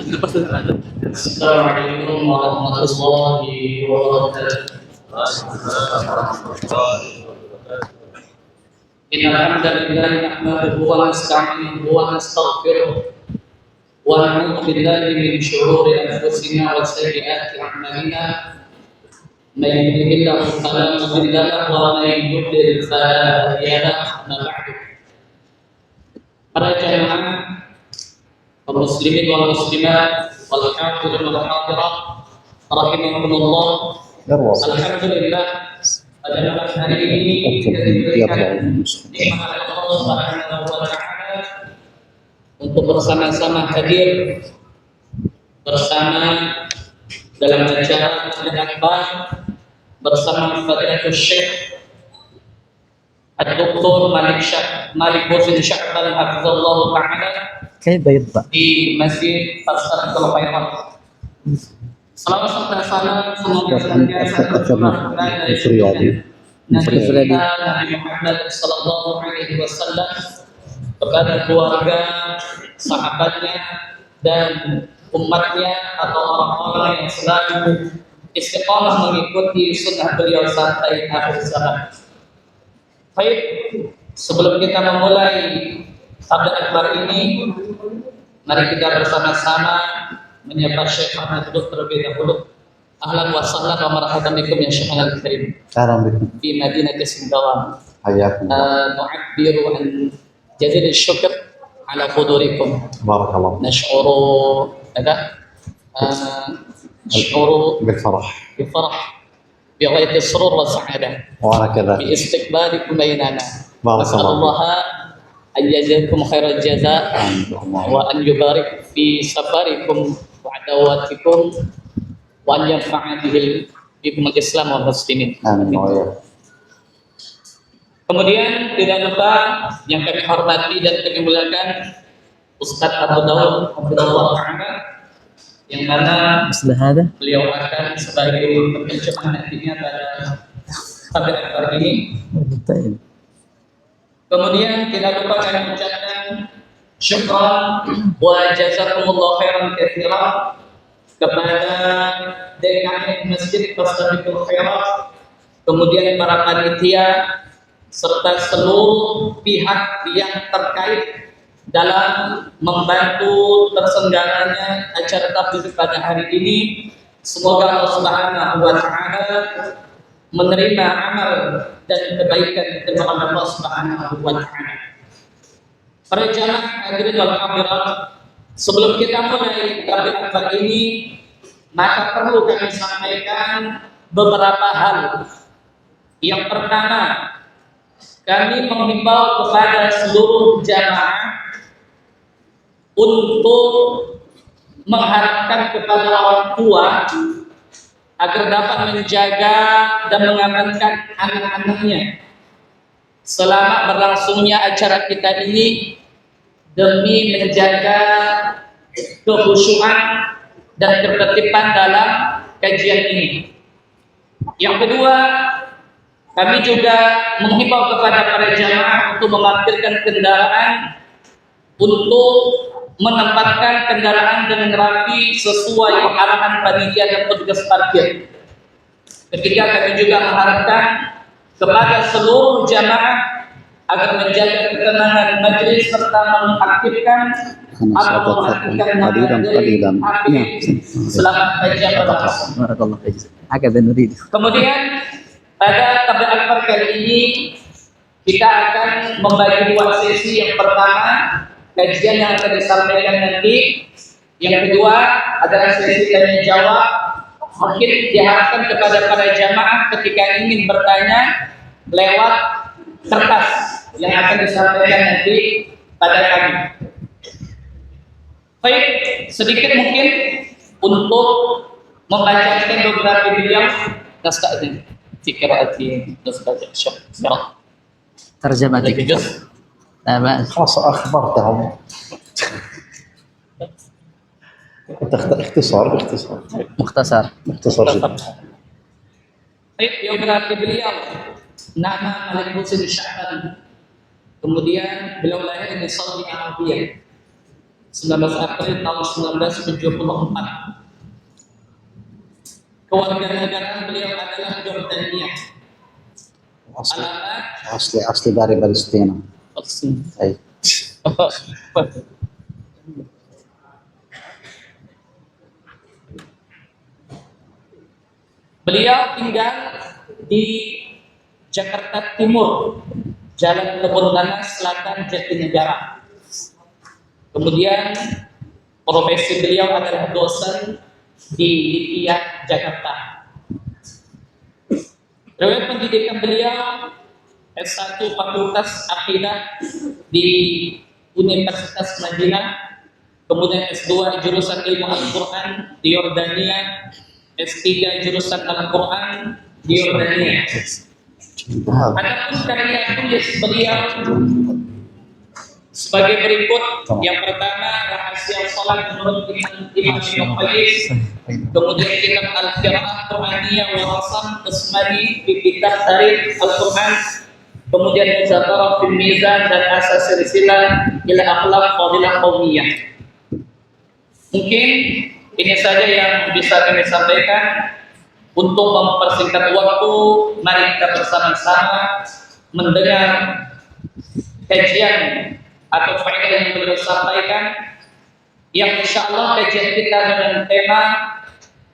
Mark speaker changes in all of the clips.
Speaker 1: Assalamualaikum warahmatullahi wabarakatuh. Innal hamdalillah nahmaduhu wa nasta'inuhu wa nastaghfiruh wa na'udzu billahi min shururi anfusina wa sayyiati a'malina. Man yahdihillahu fala mudilla lahu wa man yudlil fala hadiya lahu. Amma ba'du. Para jamaah kaum muslimin wal muslimat wal hadirin wal hadirat rahimakumullah. Alhamdulillah pada malam hari ini kita diberikan nikmat Allah Subhanahu wa taala untuk bersama-sama hadir bersama dalam acara akbar bersama Fadilatul Syekh Ad-Doktor Malik Husin Syahban hafizallah taala di Masjid Pasar Khairat. Salawat serta salam semoga senantiasa tercurah dari Nabi Muhammad sallallahu alaihi wasallam kepada keluarga, sahabatnya dan umatnya atau orang-orang yang selalu istiqamah mengikuti sunnah beliau sampai akhir zaman. Baik, sebelum kita memulai sabda akbar ini, mari kita bersama-sama menyapa Syekh Ahmad terlebih dahulu. Ahlan wa sahlan wa marhaban bikum ya Syekh al-Karim. Di Madinah Singkawang. Hayyakum. Nu'abbiru an jazil syukr ala hudurikum. Barakallah. Nash'uru بالفرح بغاية السرور والسعادة باستقبالكم بيننا. نسأل الله أن يجزاكم خير الجزاء وأن يبارك في سفركم وعدواتكم وأن ينفع بكم الإسلام والمسلمين. Kemudian tidak lupa yang kami hormati dan kami muliakan Ustaz Abu Daud Abdullah Ta'ala yang mana beliau akan sebagai penerjemah nantinya pada akbar ini. Kemudian tidak lupa kami ucapkan syukran wa jazakumullah khairan katsiran kepada DKM Masjid Pasar Khairat, kemudian para panitia serta seluruh pihak yang terkait dalam membantu terselenggaranya acara tabligh pada hari ini. Semoga Allah Subhanahu wa taala menerima amal dan kebaikan dari Allah Subhanahu wa taala. Para jamaah hadirin wal hadirat, sebelum kita mulai tabligh akbar ini, maka perlu kami sampaikan beberapa hal. Yang pertama, kami menghimbau kepada seluruh jamaah untuk mengharapkan kepada orang tua agar dapat menjaga dan mengamankan anak-anaknya selama berlangsungnya acara kita ini demi menjaga kekhusyuan dan ketertiban dalam kajian ini. Yang kedua, kami juga menghimbau kepada para jamaah untuk memarkirkan kendaraan, untuk menempatkan kendaraan dengan rapi sesuai arahan panitia dan petugas parkir. Ketiga, kami juga mengharapkan kepada seluruh jamaah agar menjaga ketenangan majelis serta mengaktifkan atau mematikan api selama kajian berlangsung. Kemudian pada tabligh akbar kali ini kita akan membagi dua sesi. Yang pertama, kajian yang akan disampaikan nanti. Yang kedua adalah sesi tanya jawab. Mungkin diharapkan kepada para jamaah ketika ingin bertanya lewat kertas yang akan disampaikan nanti pada kami. Baik, sedikit mungkin untuk membacakan beberapa beliau naskah ini. Fikirati naskah syekh.
Speaker 2: ترجمة لا بأس.
Speaker 3: خلاص أخبرتهم. اختصار
Speaker 2: مختصر
Speaker 3: جدا.
Speaker 1: Biografi beliau, nama Malik Husin Syahban. Kemudian beliau lahir di Saudi Arabia. 19 April tahun 1974. Kewarganegaraan beliau adalah Jordania. Alamat
Speaker 3: asli dari Palestina. Baik.
Speaker 1: Beliau tinggal di Jakarta Timur, Jalan Kebun Nanas Selatan, Jatinegara. Kemudian profesi beliau adalah dosen di Lipia, Jakarta. Riwayat pendidikan beliau S1 Fakultas Akidah di Universitas Madinah, kemudian S2 jurusan Ilmu Al-Quran di Yordania, S3 jurusan Al-Quran di Yordania. Adapun karya tulis beliau sebagai berikut. Yang pertama, Rahasia Salat menurut Imam Syafii. Kemudian kitab Al-Qira'ah Quraniyah wa Qasam Qismani fi kitab Tarikh Al-Quran. Kemudian Muzakarah fil Mizan dan Asas Silsilah ila Akhlaq Fadilah Qaumiyah. Mungkin ini saja yang bisa kami sampaikan. Untuk mempersingkat waktu, mari kita bersama-sama mendengar kajian atau faedah yang beliau sampaikan, yang insya Allah kajian kita dengan tema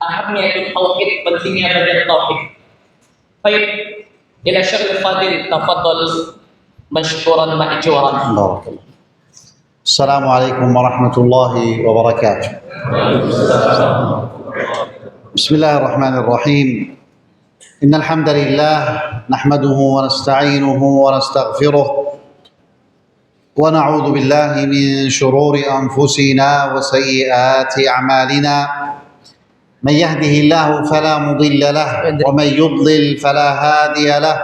Speaker 1: Ahamiyatul Tauhid, pentingnya belajar tauhid. Baik, ila Syekh Fadil, tafadhal mashkuran ma'juran.
Speaker 3: Assalamualaikum warahmatullahi wabarakatuh. بسم الله الرحمن الرحيم إن الحمد لله نحمده ونستعينه ونستغفره ونعوذ بالله من شرور أنفسنا وسيئات أعمالنا من يهده الله فلا مضل له ومن يضلل فلا هادي له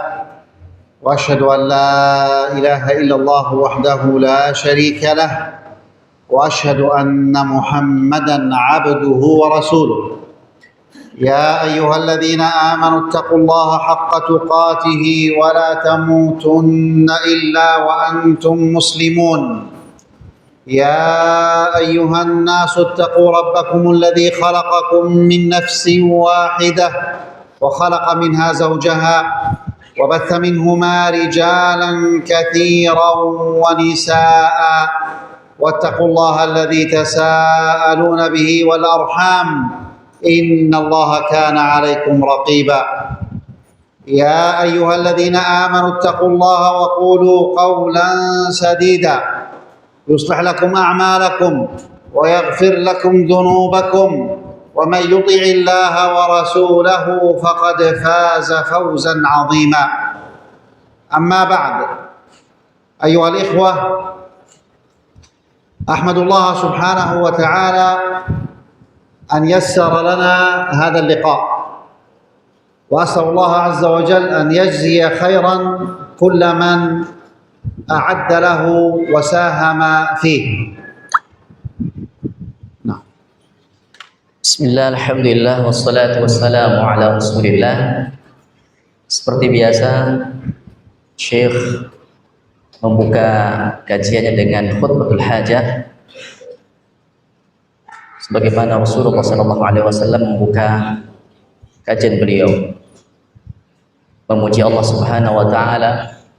Speaker 3: وأشهد أن لا إله إلا الله وحده لا شريك له وأشهد أن محمدا عبده ورسوله يا أيها الذين آمنوا اتقوا الله حق تقاته ولا تموتن إلا وأنتم مسلمون يا أيها الناس اتقوا ربكم الذي خلقكم من نفس واحدة وخلق منها زوجها وبث منهما رجالا كثيرا ونساء واتقوا الله الذي تساءلون به والأرحام إن الله كان عليكم رقيبا يا أيها الذين آمنوا اتقوا الله وقولوا قولا سديدا يصلح لكم أعمالكم ويغفر لكم ذنوبكم ومن يطع الله ورسوله فقد فاز فوزا عظيما أما بعد أيها الإخوة أحمد الله سبحانه وتعالى أن يسر لنا هذا اللقاء وأسأل الله عز وجل أن يجزي خيرا كل من أعد له وساهم فيه. نعم.
Speaker 2: بسم الله الحمد لله والصلاة والسلام على رسول الله. Seperti biasa, Syekh membuka kajiannya dengan khutbatul hajah, sebagaimana Rasulullah SAW membuka kajian beliau, memuji Allah Subhanahu Wa Taala,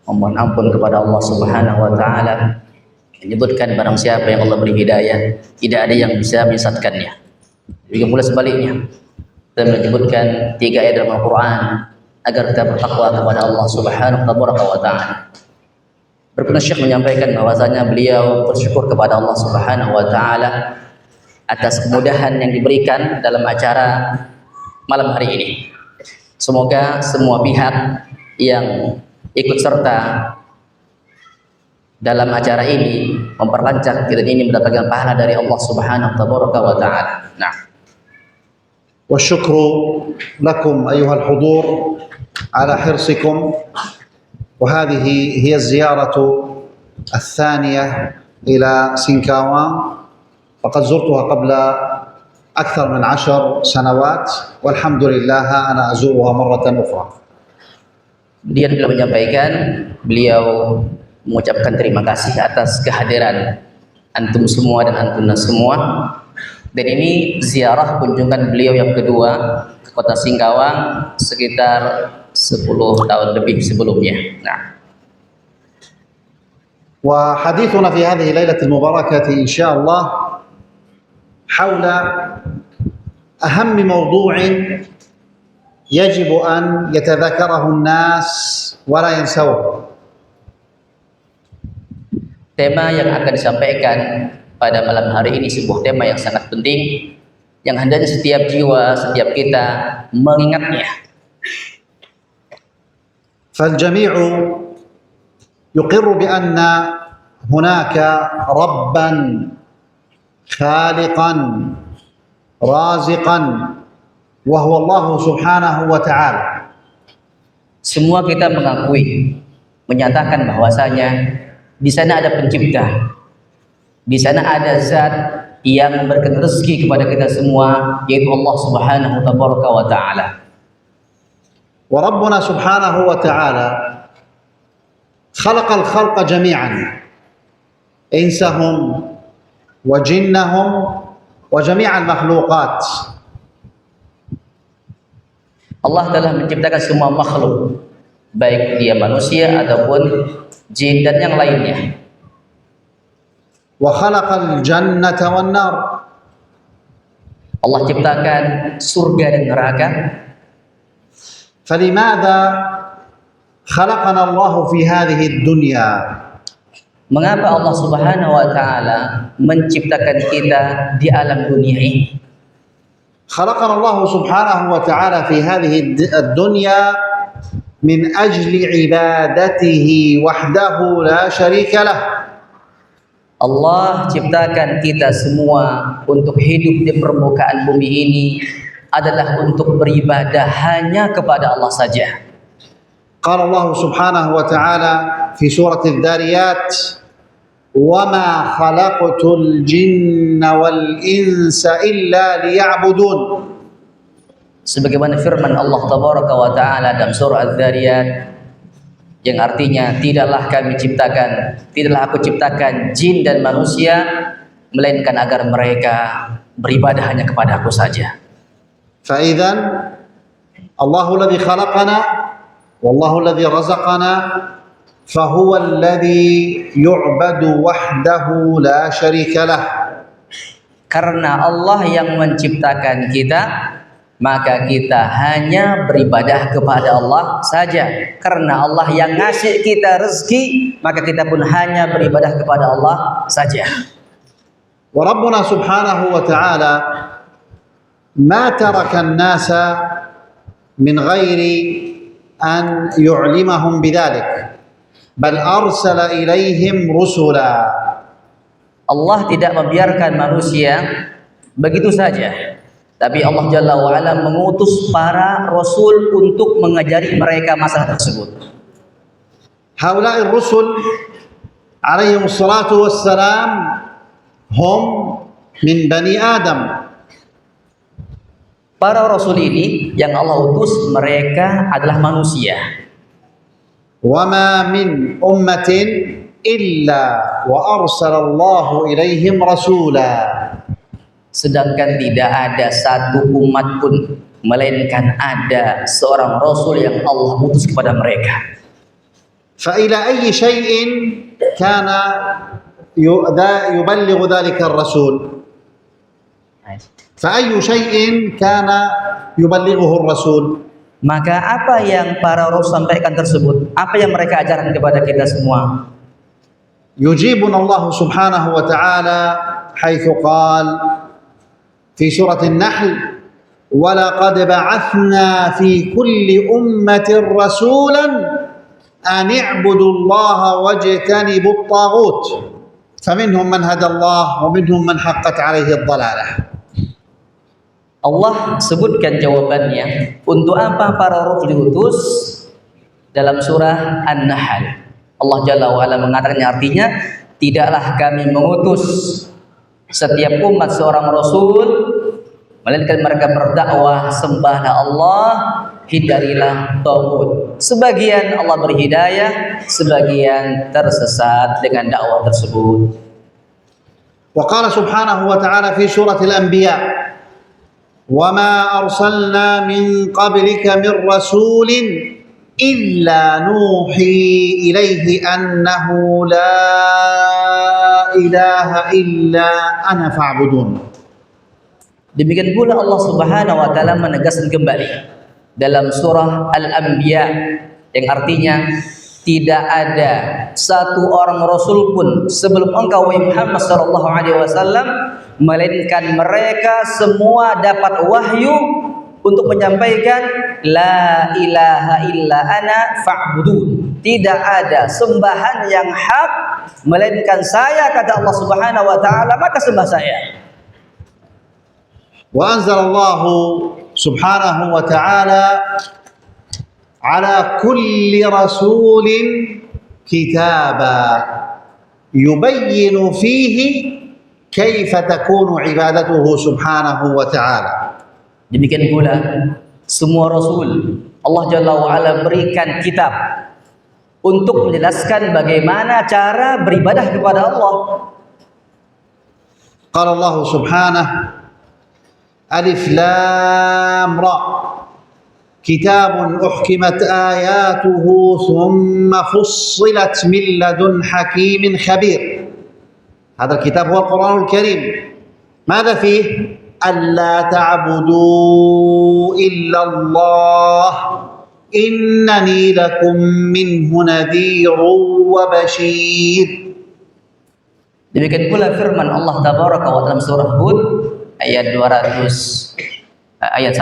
Speaker 2: memohon ampun kepada Allah Subhanahu Wa Taala, menyebutkan barang siapa yang Allah beri hidayah, tidak ada yang bisa menyesatkannya. Juga pula sebaliknya, dan menyebutkan 3 ayat dalam Al-Quran agar kita bertakwa kepada Allah Subhanahu Wa Taala. Berkenan Syekh menyampaikan bahwasanya beliau bersyukur kepada Allah Subhanahu Wa Taala atas kemudahan yang diberikan dalam acara malam hari ini. Semoga semua pihak yang ikut serta dalam acara ini memperlancar kegiatan ini mendatangkan pahala dari Allah Subhanahu wa taala. Nah.
Speaker 3: والشكر لكم أيها الحضور على حرصكم وهذه هي الزيارة الثانية إلى سينكاوان فقد زرتها قبل أكثر من 10 سنوات والحمد لله أنا أزورها مرة أخرى.
Speaker 2: Kemudian beliau menyampaikan, beliau mengucapkan terima kasih atas kehadiran antum semua dan antuna semua. Dan ini ziarah kunjungan beliau yang kedua ke kota Singkawang sekitar 10 tahun lebih sebelumnya. Nah,
Speaker 3: وحديثنا في هذه الليلة المباركة إن شاء الله حول أهم موضوع يجب أن يتذكره الناس ولا ينسوه.
Speaker 2: tema yang akan disampaikan pada malam hari ini sebuah tema yang sangat penting yang hendaknya setiap jiwa, setiap kita mengingatnya.
Speaker 3: فالجميع يقر بأن هناك ربا خالقا رازقا وهو الله سبحانه وتعالى.
Speaker 2: Semua kita mengakui, menyatakan bahwasanya di sana ada pencipta, di sana ada zat yang memberikan rezeki kepada kita semua, yaitu Allah Subhanahu wa taala.
Speaker 3: وربنا سبحانه وتعالى خلق الخلق جميعا إنسهم وجنهم وجميع المخلوقات.
Speaker 2: Allah telah menciptakan semua makhluk, baik dia manusia ataupun jin dan yang lainnya.
Speaker 3: وخلق الجنة والنار.
Speaker 2: Allah ciptakan surga dan neraka.
Speaker 3: فلماذا خلقنا الله في هذه الدنيا؟
Speaker 2: Mengapa Allah Subhanahu wa taala menciptakan kita di alam dunia ini?
Speaker 3: خلقنا الله سبحانه وتعالى في هذه الدنيا من أجل عبادته وحده لا شريك له.
Speaker 2: Allah ciptakan kita semua untuk hidup di permukaan bumi ini adalah untuk beribadah hanya kepada Allah saja.
Speaker 3: قال الله سبحانه وتعالى في سورة الذاريات وما خلقت الجن والإنس إلا ليعبدون.
Speaker 2: Sebagaimana firman Allah Tabaraka wa taala dalam surah Az-Zariyat yang artinya tidaklah aku ciptakan jin dan manusia melainkan agar mereka beribadah hanya kepada aku saja.
Speaker 3: فإذا الله الذي خلقنا والله الذي رزقنا فهو الذي يعبد وحده لا شريك له.
Speaker 2: Karena Allah yang menciptakan kita, maka kita hanya beribadah kepada Allah saja. Karena Allah yang ngasih kita rezeki, maka kita pun hanya beribadah kepada Allah saja.
Speaker 3: وربنا سبحانه وتعالى ما ترك الناس من غير أن يعلمهم بذلك بل أرسل إليهم رسلا.
Speaker 2: Allah tidak membiarkan manusia begitu saja, tapi Allah Jalla wa'ala mengutus para rasul untuk mengajari mereka masalah tersebut.
Speaker 3: هؤلاء الرسل عليهم الصلاة والسلام هم من بني آدم.
Speaker 2: Para rasul ini yang Allah utus mereka adalah manusia.
Speaker 3: وما من أمة إلا وأرسل الله إليهم رسولا.
Speaker 2: Sedangkan tidak ada satu umat pun melainkan ada seorang rasul yang Allah utus kepada mereka.
Speaker 3: فإلى أي شيء كان يبلغ ذلك الرسول؟ فأي شيء كان يبلغه الرسول؟
Speaker 2: Maka apa yang para rasul sampaikan tersebut, apa yang mereka ajarkan kepada kita semua?
Speaker 3: يجيبنا الله سبحانه وتعالى حيث قال في سورة النحل ولقد بعثنا في كل أمة رسولا أن اعبدوا الله واجتنبوا الطاغوت فمنهم من هدى الله ومنهم من حقت عليه الضلالة.
Speaker 2: Allah sebutkan jawabannya untuk apa para rasul diutus dalam surah An-Nahl. Allah Jalla wa'ala mengatakan artinya, tidaklah kami mengutus setiap umat seorang rasul melainkan mereka berdakwah sembahlah Allah, hindarilah taghut. Sebagian Allah berhidayah, sebagian tersesat dengan dakwah tersebut.
Speaker 3: وقال سبحانه وتعالى في سورة الأنبياء وما أرسلنا من قبلك من رسول إلا نوحي إليه أنه لا إله إلا أنا فاعبدون.
Speaker 2: Demikian pula Allah Subhanahu wa taala menegaskan kembali dalam surah Al-Anbiya yang artinya tidak ada satu orang rasul pun sebelum engkau wahai Muhammad sallallahu alaihi wasallam melainkan mereka semua dapat wahyu untuk menyampaikan la ilaha illa ana fa'budun. Tidak ada sembahan yang hak melainkan saya, kata Allah Subhanahu wa taala, maka sembah saya.
Speaker 3: وأنزل الله سبحانه وتعالى على كل رسول كتابا يبين فيه كيف تكون عبادته سبحانه وتعالى.
Speaker 2: Demikian pula semua rasul Allah Jalla wa ala berikan kitab untuk menjelaskan bagaimana cara beribadah kepada Allah.
Speaker 3: قال الله سبحانه ألف لام را كتاب أحكمت آياته ثم فصلت من لدن حكيم خبير. هذا الكتاب هو القرآن الكريم. ماذا فيه؟ ألا تعبدوا إلا الله إنني لكم منه نذير وبشير.
Speaker 2: Demikian pula firman Allah Tabaraka wa dalam surah Hud ayat 1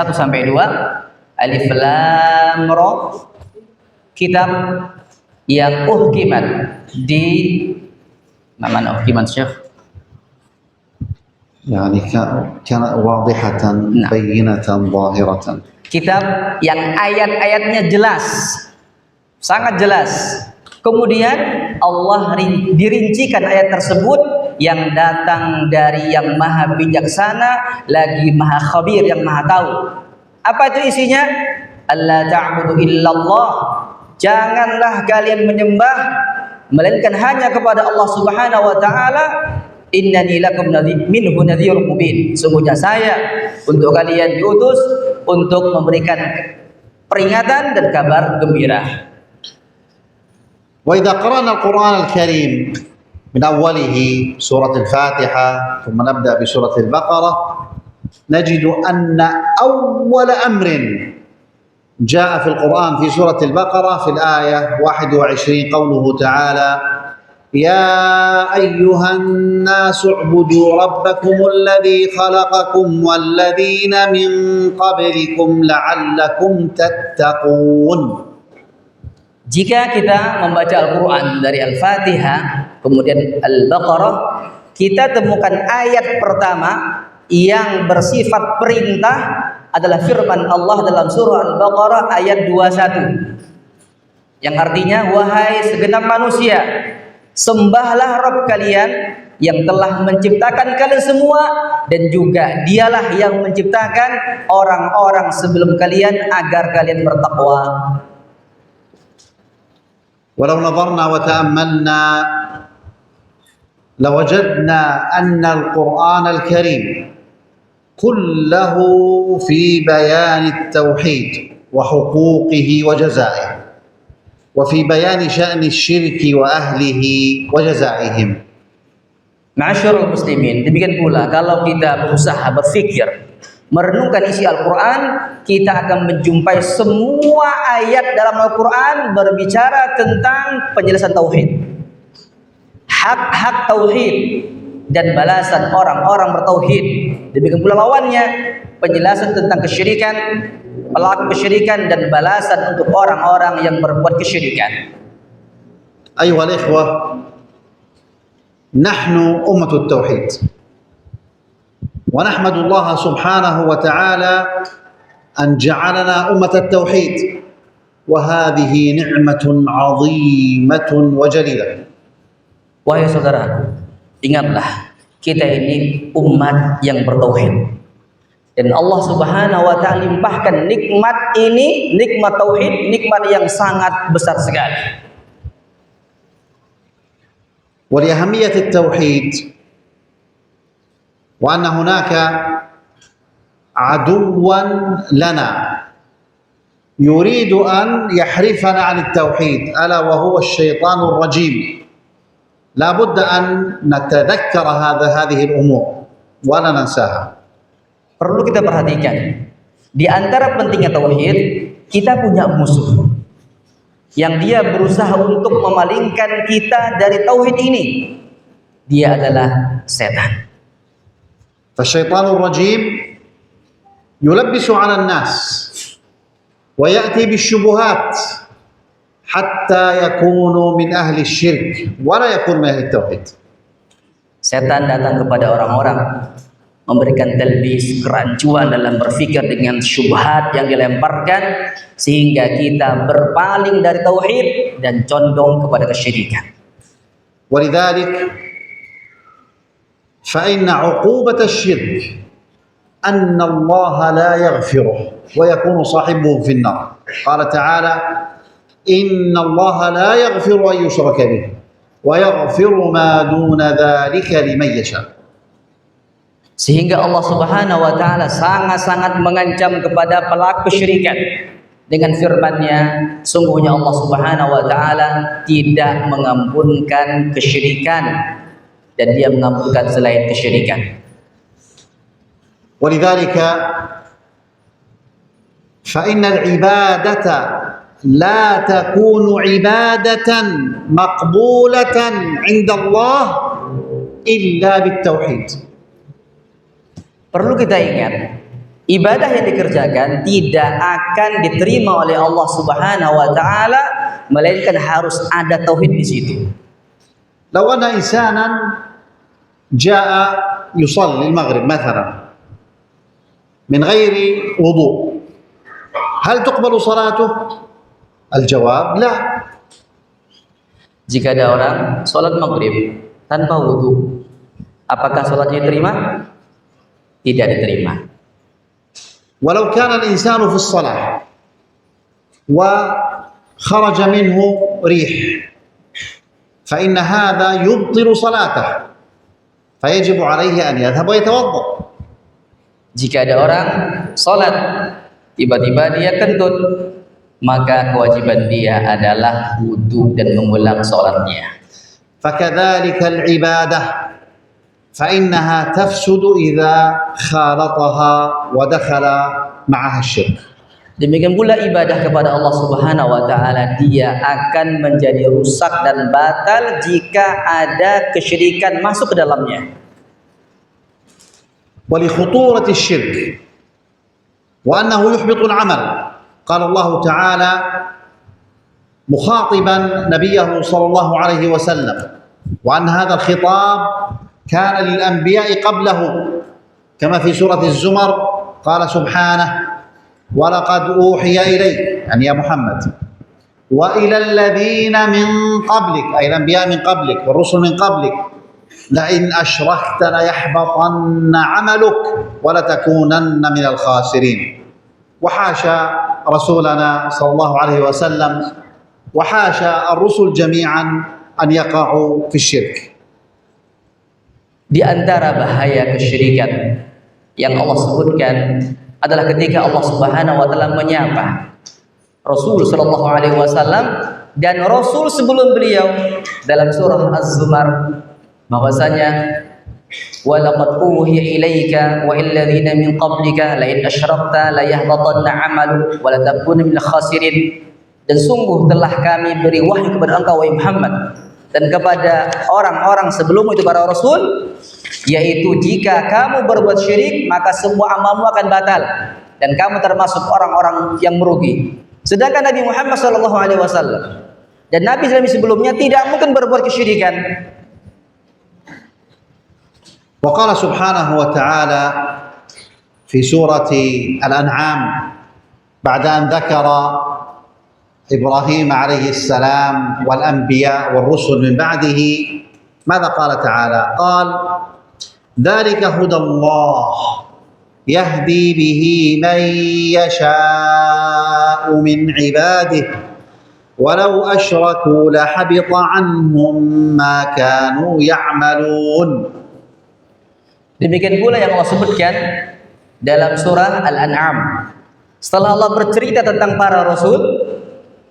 Speaker 2: sampai 2, Alif Lam Ra, kitab yang uhkimat di mana uhkimat Syekh?
Speaker 3: يعني كانت واضحة بينة ظاهرة.
Speaker 2: Kitab yang ayat-ayatnya jelas, sangat jelas. Kemudian Allah dirincikan ayat tersebut yang datang dari yang maha bijaksana lagi maha khabir, yang maha tahu. Apa itu isinya? Alla ta'budu illallah. Janganlah kalian menyembah melainkan hanya kepada Allah Subhanahu wa taala. Innani lakum minhu nadhirun mubin. Sungguhnya saya untuk kalian diutus untuk memberikan peringatan dan kabar gembira.
Speaker 3: وإذا قرأنا القرآن الكريم من أوله سورة الفاتحة ثم نبدأ بسورة البقرة نجد أن أول أمر جاء في القرآن في سورة البقرة في الآية 21 قوله تعالى يا أيها الناس اعبدوا ربكم الذي خلقكم والذين من قبلكم لعلكم تتقون.
Speaker 2: Jika kita membaca Al-Quran dari Al-Fatihah kemudian Al-Baqarah, kita temukan ayat pertama yang bersifat perintah adalah firman Allah dalam surah Al-Baqarah ayat 21 yang artinya wahai segenap manusia, sembahlah Rabb kalian yang telah menciptakan kalian semua dan juga dialah yang menciptakan orang-orang sebelum kalian agar kalian bertakwa.
Speaker 3: ولو نظرنا وتأملنا لوجدنا أن القرآن الكريم كله في بيان التوحيد وحقوقه وجزائه وفي بيان شأن الشرك وأهله وجزائهم.
Speaker 2: Ma'asyiral muslimin, demikian pula kalau kita berusaha berfikir merenungkan isi Al-Quran, kita akan menjumpai semua ayat dalam Al-Quran berbicara tentang penjelasan tauhid, hak-hak tauhid dan balasan orang-orang bertauhid. Demikian pula lawannya, penjelasan tentang kesyirikan, pelaku kesyirikan dan balasan untuk orang-orang yang berbuat kesyirikan.
Speaker 3: أيها الإخوة، نحن أمة التوحيد ونحمد الله سبحانه وتعالى أن جعلنا أمة التوحيد وهذه نعمة عظيمة وجليلة.
Speaker 2: Wahai saudaraku, ingatlah kita ini umat yang bertauhid dan Allah Subhanahu wa taala limpahkan nikmat ini, nikmat tauhid, nikmat yang sangat besar sekali.
Speaker 3: ولأهمية التوحيد وأن هناك عدوا لنا يريد أن يحرفنا عن التوحيد ألا وهو الشيطان الرجيم. لا بد أن نتذكر هذه الأمور ولا ننساها.
Speaker 2: Perlu kita perhatikan, di antara pentingnya tauhid, kita punya musuh yang dia berusaha untuk memalingkan kita dari tauhid ini. Dia adalah setan.
Speaker 3: فالشيطان الرجيم يلبس على الناس ويأتي بالشبهات حتى يكونوا من أهل الشرك ولا يكون من أهل التوحيد.
Speaker 2: Setan datang kepada orang-orang, memberikan talbis, kerancuan dalam berfikir dengan syubhat yang dilemparkan, sehingga kita berpaling dari tauhid dan condong kepada kesyirikan.
Speaker 3: ولذلك فإن عقوبة الشرك أن الله لا يغفره ويكون صاحبه في النار. قال تعالى: إن الله لا يغفر أن يشرك به ويغفر ما دون ذلك لمن يشاء.
Speaker 2: Sehingga Allah Subhanahu wa taala sangat-sangat mengancam kepada pelaku kesyirikan dengan firman-Nya, sungguhnya Allah Subhanahu wa taala tidak mengampunkan kesyirikan dan Dia mengampunkan selain kesyirikan.
Speaker 3: ولذلك فإن العبادة لا تكون عبادة مقبولة عند الله إلا بالتوحيد.
Speaker 2: Perlu kita ingat, ibadah yang dikerjakan tidak akan diterima oleh Allah Subhanahu wa taala melainkan harus ada tauhid di situ.
Speaker 3: لو أن إنسانا جاء يصلي المغرب مثلا من غير وضوء هل تقبل صلاته؟ الجواب لا.
Speaker 2: Jika ada orang sholat maghrib tanpa wudu, apakah sholatnya diterima? Tidak diterima.
Speaker 3: ولو كان الإنسان في الصلاة وخرج منه ريح فإن هذا يبطل صلاته فيجب عليه أن يذهب ويتوضأ.
Speaker 2: Jika ada orang sholat tiba-tiba dia kentut, maka kewajiban dia adalah wudu dan mengulang sholatnya.
Speaker 3: فكذلك العبادة فإنها تفسد إذا خالطها ودخل معها الشرك.
Speaker 2: Demikian pula ibadah kepada Allah Subhanahu wa taala, dia akan menjadi rusak dan batal jika ada kesyirikan masuk ke dalamnya.
Speaker 3: ولخطورة الشرك وأنه يحبط العمل قال الله تعالى مخاطبا نبيه صلى الله عليه وسلم وأن هذا الخطاب كان للأنبياء قبله كما في سورة الزمر قال سبحانه ولقد أوحي إليك يعني يا محمد وإلى الذين من قبلك أي الأنبياء من قبلك والرسل من قبلك لئن أشركت ليحبطن عملك ولتكونن من الخاسرين. وحاشا رسولنا صلى الله عليه وسلم وحاشا الرسل جميعا أن يقعوا في الشرك.
Speaker 2: Di antara bahaya kesyirikan yang Allah sebutkan adalah ketika Allah Subhanahu wa taala menyapa Rasul sallallahu alaihi wasallam dan rasul sebelum beliau dalam surah Az-Zumar, bahwasanya wa laqad uhiya ilaika wa illadzina min qablika la in asyrakta la yahbatanna 'amaluk wa la takuna minal khasirin. Dan sungguh telah kami beri wahyu kepada engkau wahai Muhammad dan kepada orang-orang sebelum itu para rasul, yaitu jika kamu berbuat syirik maka semua amalmu akan batal dan kamu termasuk orang-orang yang merugi. Sedangkan Nabi Muhammad SAW dan Nabi sebelumnya tidak mungkin berbuat kesyirikan.
Speaker 3: وقال سبحانه وتعالى في سورة الأنعام بعد أن ذكر إبراهيم عليه السلام والأنبياء والرسل من بعده ماذا قال تعالى؟ قال ذلك هدى الله يهدي به من يشاء من عباده ولو أشركوا لحبط عنهم ما كانوا يعملون.
Speaker 2: Demikian pula yang Allah sebutkan dalam surah Al-An'am. Setelah Allah bercerita tentang para rasul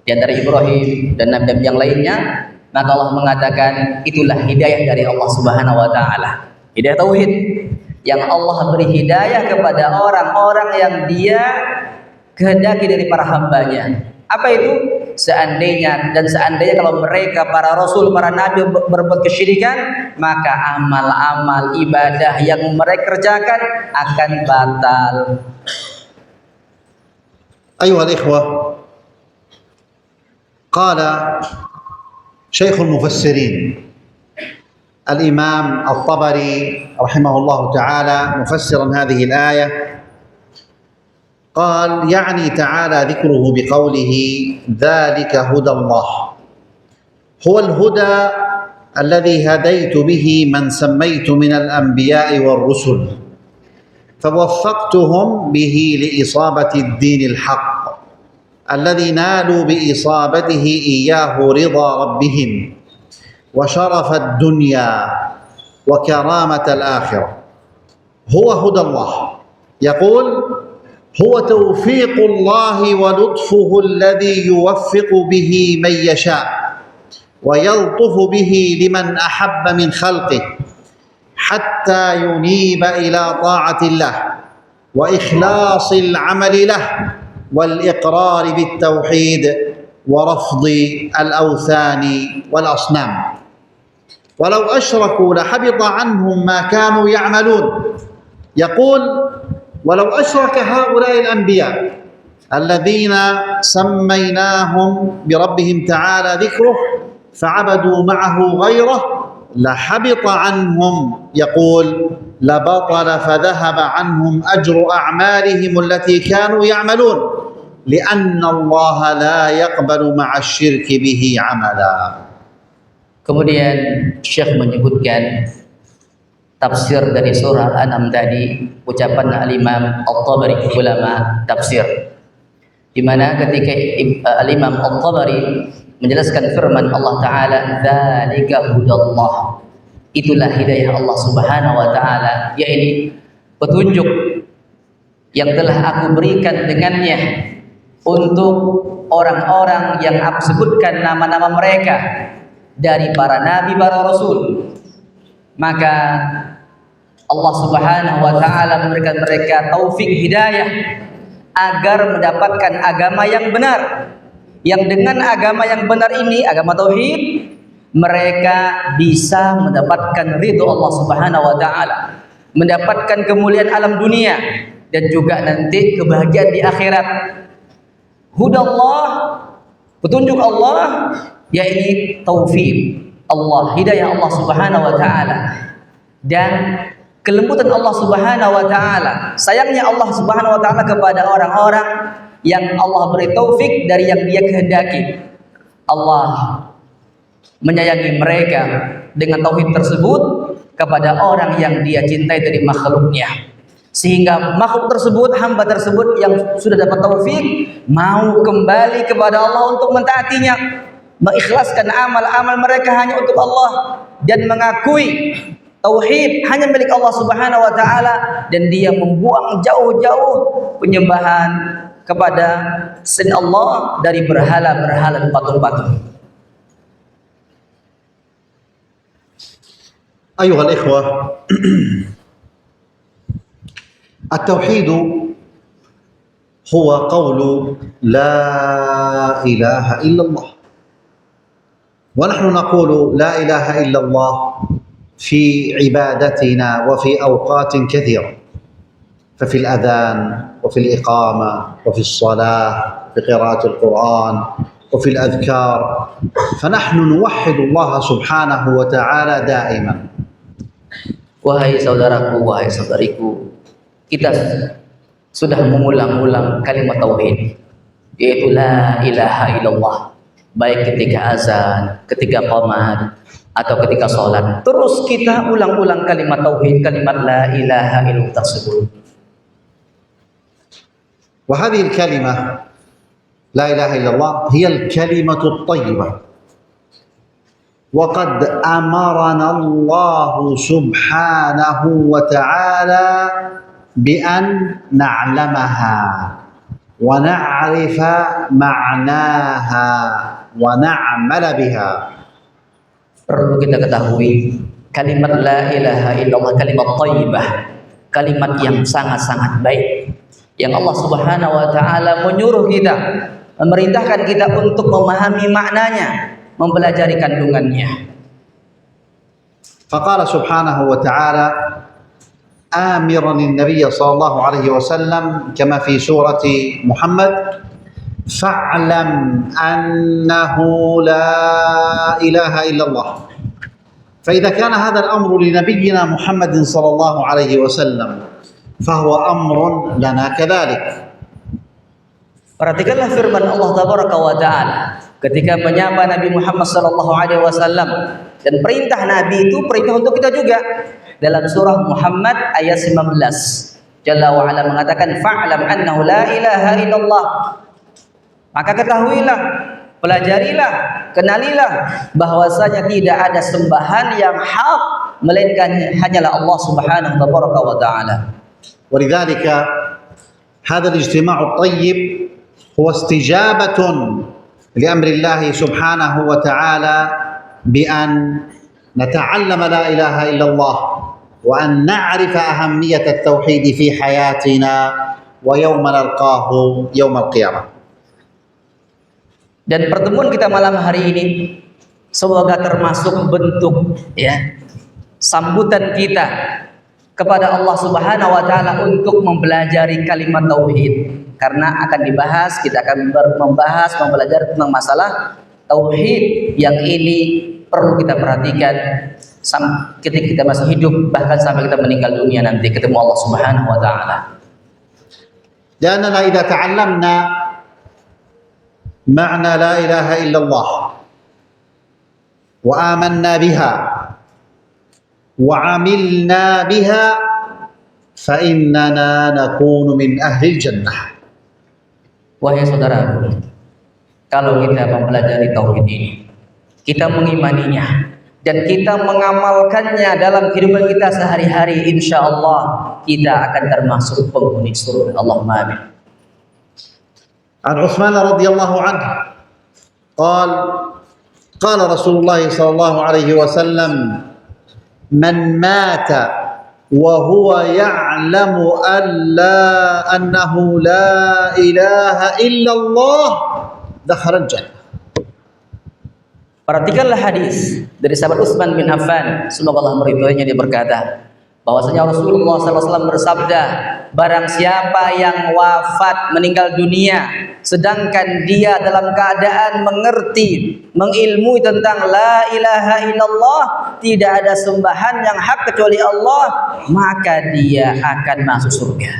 Speaker 2: di antara Ibrahim dan nabi-nabi yang lainnya, maka Allah mengatakan itulah hidayah dari Allah Subhanahu wa taala. Hidayah tauhid yang Allah beri hidayah kepada orang-orang yang Dia kehendaki dari para hambanya. Apa itu? Seandainya kalau mereka para rasul, para nabi berbuat kesyirikan, maka amal-amal ibadah yang mereka kerjakan akan batal.
Speaker 3: أيها الإخوة، قال شيخ المفسرين الإمام الطبري رحمه الله تعالى مفسرا هذه الآية، قال يعني تعالى ذكره بقوله ذلك هدى الله، هو الهدى الذي هديت به من سميت من الأنبياء والرسل، فوفقتهم به لإصابة الدين الحق الذي نالوا بإصابته إياه رضا ربهم وشرف الدنيا وكرامة الآخرة. هو هدى الله، يقول هو توفيق الله ولطفه الذي يوفق به من يشاء ويلطف به لمن أحب من خلقه حتى ينيب إلى طاعة الله وإخلاص العمل له والإقرار بالتوحيد ورفض الأوثان والأصنام. ولو أشركوا لحبط عنهم ما كانوا يعملون. يقول ولو أشرك هؤلاء الأنبياء الذين سميناهم بربهم تعالى ذكره فعبدوا معه غيره لحبط عنهم، يقول لبطل فذهب عنهم أجر أعمالهم التي كانوا يعملون لأن الله لا يقبل مع الشرك به عملا.
Speaker 2: Kemudian Syekh menyebutkan tafsir dari surah Al-An'am tadi, ucapan Al-Imam At-Tabari, ulama tafsir, di mana ketika Al-Imam At-Tabari menjelaskan firman Allah Ta'ala, dzalika hudallah, itulah hidayah Allah Subhanahu wa Ta'ala, yaitu petunjuk yang telah aku berikan dengannya untuk orang-orang yang aku sebutkan nama-nama mereka dari para nabi, para rasul. Maka Allah Subhanahu wa Ta'ala memberikan mereka taufik hidayah agar mendapatkan agama yang benar, yang dengan agama yang benar ini, agama tauhid, mereka bisa mendapatkan ridho Allah Subhanahu wa Ta'ala, mendapatkan kemuliaan alam dunia dan juga nanti kebahagiaan di akhirat. Hudallah, petunjuk Allah, yaitu taufik Allah, hidayah Allah Subhanahu wa Ta'ala, dan kelembutan Allah Subhanahu wa Ta'ala, sayangnya Allah Subhanahu wa Ta'ala kepada orang-orang yang Allah beri taufik dari yang Dia kehendaki. Allah menyayangi mereka dengan tauhid tersebut kepada orang yang Dia cintai dari makhluknya, sehingga makhluk tersebut, hamba tersebut yang sudah dapat taufik, mau kembali kepada Allah untuk mentaatinya, mengikhlaskan amal-amal mereka hanya untuk Allah, dan mengakui tauhid hanya milik Allah Subhanahu wa Ta'ala, dan dia membuang jauh-jauh penyembahan kepada selain Allah dari berhala-berhala dan patung-patung.
Speaker 3: أيها الإخوة، التوحيد هو قول لا إله إلا الله، ونحن نقول لا إله إلا الله في عبادتنا وفي أوقات كثيرة، ففي الأذان وفي الإقامة وفي الصلاة في قراءة القرآن وفي الأذكار، فنحن نوحد الله سبحانه وتعالى دائما.
Speaker 2: Wahai saudaraku, wahai saudariku, kita sudah mengulang-ulang kalimat tauhid, yaitu la ilaha illallah, baik ketika azan, ketika qomat, atau ketika sholat. Terus kita ulang-ulang kalimat tauhid, kalimat la ilaha illallah tersebut.
Speaker 3: وهذه الكلمة لا إله إلا الله هي الكلمة الطيبة وقد أمرنا الله سبحانه وتعالى بأن نعلمها ونعرف معناها ونعمل بها.
Speaker 2: Perlu kita ketahui kalimat la ilaha illallah, kalimat thayyibah, kalimat yang sangat-sangat baik yang Allah Subhanahu wa taala menyuruh kita, memerintahkan kita untuk memahami maknanya, mempelajari kandungannya.
Speaker 3: فقال سبحانه وتعالى آمرا النبي صلى الله عليه وسلم كما في سورة محمد فاعلم أنه لا إله إلا الله. فإذا كان هذا الأمر لنبينا محمد صلى الله عليه وسلم فهو أمر لنا كذلك.
Speaker 2: Perhatikanlah firman Allah Tabaraka wa Ta'ala ketika menyapa Nabi Muhammad sallallahu alaihi wasallam, dan perintah Nabi itu perintah untuk kita juga. Dalam surah Muhammad ayat 19, Jalla wa ala mengatakan fa'lam annahu la ilaha illallah. Maka ketahuilah, pelajarilah, kenalilah bahwasanya tidak ada sembahan yang hak melainkan hanyalah Allah Subhanahu wa taala.
Speaker 3: ولذلك هذا الاجتماع الطيب هو استجابة لأمر الله سبحانه وتعالى بأن نتعلم لا إله إلا الله وأن نعرف أهمية التوحيد في حياتنا ويوم نلقاه يوم القيامة.
Speaker 2: Dan pertemuan kita malam hari ini semoga termasuk bentuk sambutan kita kepada Allah Subhanahu wa taala untuk mempelajari kalimat tauhid, karena akan dibahas, kita akan membahas, mempelajari tentang masalah tauhid yang ini perlu kita perhatikan ketika kita masih hidup, bahkan sampai kita meninggal dunia nanti ketemu Allah Subhanahu wa taala.
Speaker 3: لأننا إذا تعلمنا معنى لا إله إلا الله وآمنا بها وعملنا بها فإننا نكون من أهل الجنة.
Speaker 2: Wahai saudaraku, kalau kita mempelajari tauhid ini, kita mengimaninya dan kita mengamalkannya dalam kehidupan kita sehari-hari, insya Allah kita akan termasuk penghuni surga. Allahumma amin.
Speaker 3: عن عثمان رضي الله عنه قال قال رسول الله صلى الله عليه وسلم من مات وهو يعلم أنه لا إله إلا الله دخل الجنة.
Speaker 2: Perhatikanlah hadis dari sahabat Utsman bin Affan, semoga Allah meridhoinya, dia berkata bahwasanya Rasulullah SAW bersabda, barang siapa yang wafat meninggal dunia sedangkan dia dalam keadaan mengerti, mengilmui tentang la ilaha illallah, tidak ada sembahan yang hak kecuali Allah, maka dia akan masuk surga.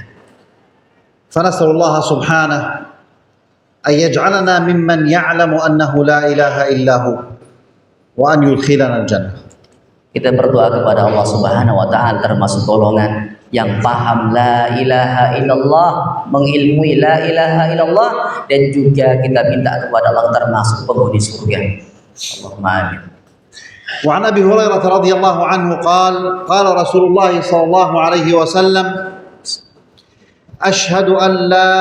Speaker 3: فنسأل الله سبحانه أن يجعلنا ممن يعلم أنه لا إله إلا هو وأن يدخلنا الجنة.
Speaker 2: Kita berdoa kepada Allah Subhanahu wa taala termasuk golongan yang paham la ilaha illallah, mengilmui la ilaha illallah, dan juga kita minta kepada Allah termasuk penghuni surga. Allahumma amin.
Speaker 3: وعن أبي هريرة رضي الله عنه قال قال رسول الله صلى الله عليه وسلم أشهد أن لا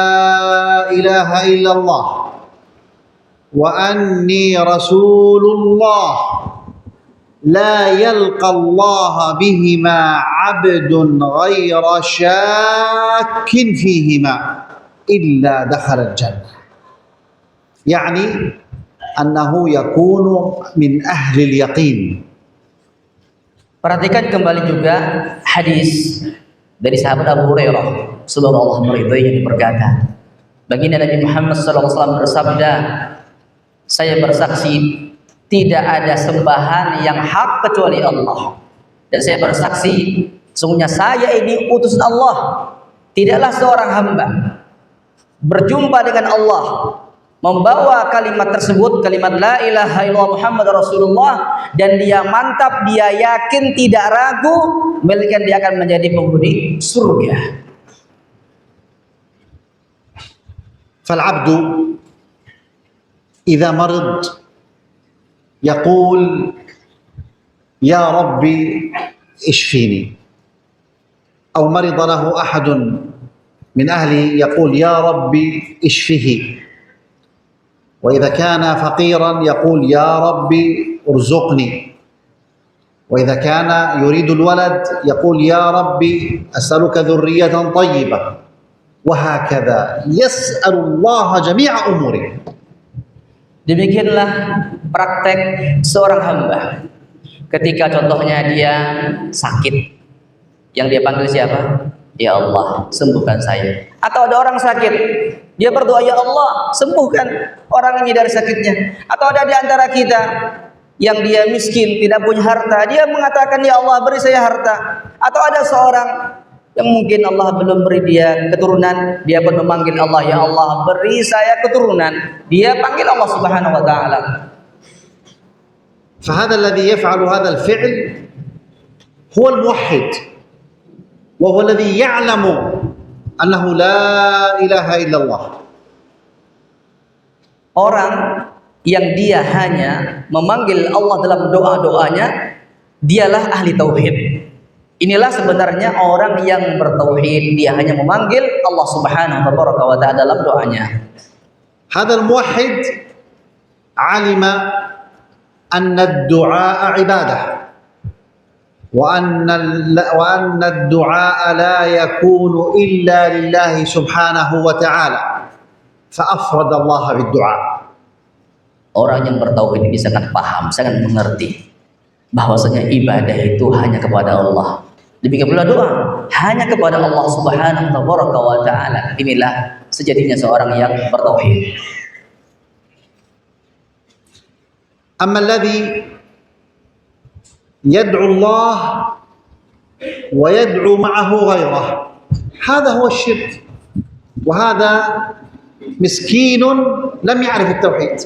Speaker 3: إله إلا الله وأني رسول الله لا يلقى الله بهما عبد غير شاك فيهما إلا دخل الجنة. يعني أنه يكون من أهل اليقين.
Speaker 2: Perhatikan kembali juga hadis dari sahabat Abu Hurairah, semoga Allah meridhoinya, berkata, baginda Nabi Muhammad SAW bersabda, saya bersaksi tidak ada sembahan yang hak kecuali Allah, dan saya bersaksi sesungguhnya saya ini utusan Allah. Tidaklah seorang hamba berjumpa dengan Allah membawa kalimat tersebut, kalimat la ilaha illallah Muhammad Rasulullah, dan dia mantap, dia yakin, tidak ragu, melainkan dia akan menjadi penghuni surga.
Speaker 3: فالعبد إذا مرض يقول يا ربي اشفيني، أو مرض له أحد من أهله يقول يا ربي اشفه، وإذا كان فقيرا يقول يا ربي ارزقني، وإذا كان يريد الولد يقول يا ربي أسألك ذرية طيبة، وهكذا يسأل الله جميع أموره.
Speaker 2: Demikianlah praktek seorang hamba ketika contohnya dia sakit, yang dia panggil siapa? Ya Allah, sembuhkan saya. Atau ada orang sakit, dia berdoa, ya Allah, sembuhkan orang ini dari sakitnya. Atau ada di antara kita yang dia miskin, tidak punya harta, dia mengatakan, ya Allah, beri saya harta. Atau ada seorang yang mungkin Allah belum beri dia keturunan, dia pun memanggil Allah, ya Allah, beri saya keturunan. Dia panggil Allah Subhanahu wa taala.
Speaker 3: فهذا الذي يفعل هذا الفعل هو الموحد، وهو الذي يعلم أنه لا إله إلا الله.
Speaker 2: Orang yang dia hanya memanggil Allah dalam doa-doanya, dialah ahli tauhid. Inilah sebenarnya orang yang bertauhid, dia hanya memanggil Allah Subhanahu wa taala dalam doanya.
Speaker 3: هذا الموحد علم أن الدعاء عبادة، وأن الدعاء لا يكون إلا لله سبحانه وتعالى، فأفرد الله بالدعاء.
Speaker 2: Orang yang bertauhid ini sangat paham, sangat mengerti bahwasanya ibadah itu hanya kepada Allah. Demikian pula doa hanya kepada Allah Subhanahu wa taala. Inilah sejatinya seorang yang bertauhid.
Speaker 3: أما الذي يدعو الله ويدعو معه غيره هذا هو الشرك، وهذا مسكين لم يعرف التوحيد.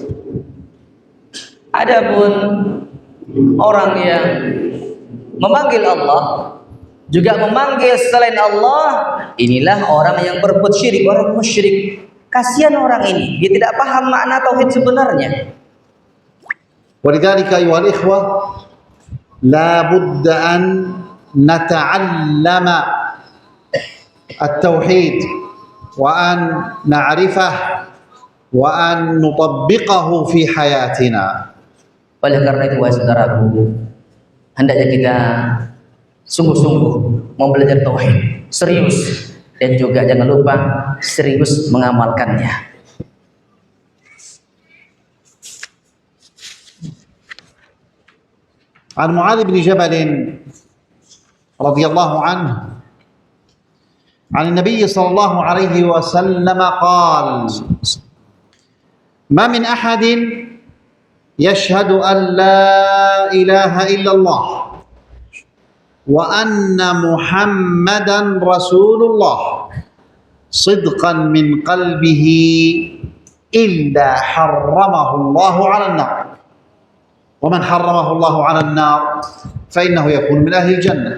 Speaker 2: Adapun orang yang memanggil Allah juga memanggil selain Allah, inilah orang yang berbuat syirik, orang musyrik. Kasihan orang ini, dia tidak paham makna tauhid sebenarnya.
Speaker 3: ولذلك أيها الإخوة لا بد أن نتعلم التوحيد وأن نعرفه وأن نطبقه في حياتنا.
Speaker 2: Oleh karena itu, wahai saudaraku, hendaknya kita sungguh-sungguh mau belajar tauhid, serius, dan juga jangan lupa serius mengamalkannya.
Speaker 3: عن معاذ بن جبل رضي الله عنه عن النبي صلى الله عليه وسلم قال: ما من أحد يشهد أن لا إله إلا الله وأن محمدا رسول الله صدقا من قلبه إلا حرمه الله على النار، ومن حرمه الله على النار فإنه يكون من أهل الجنة.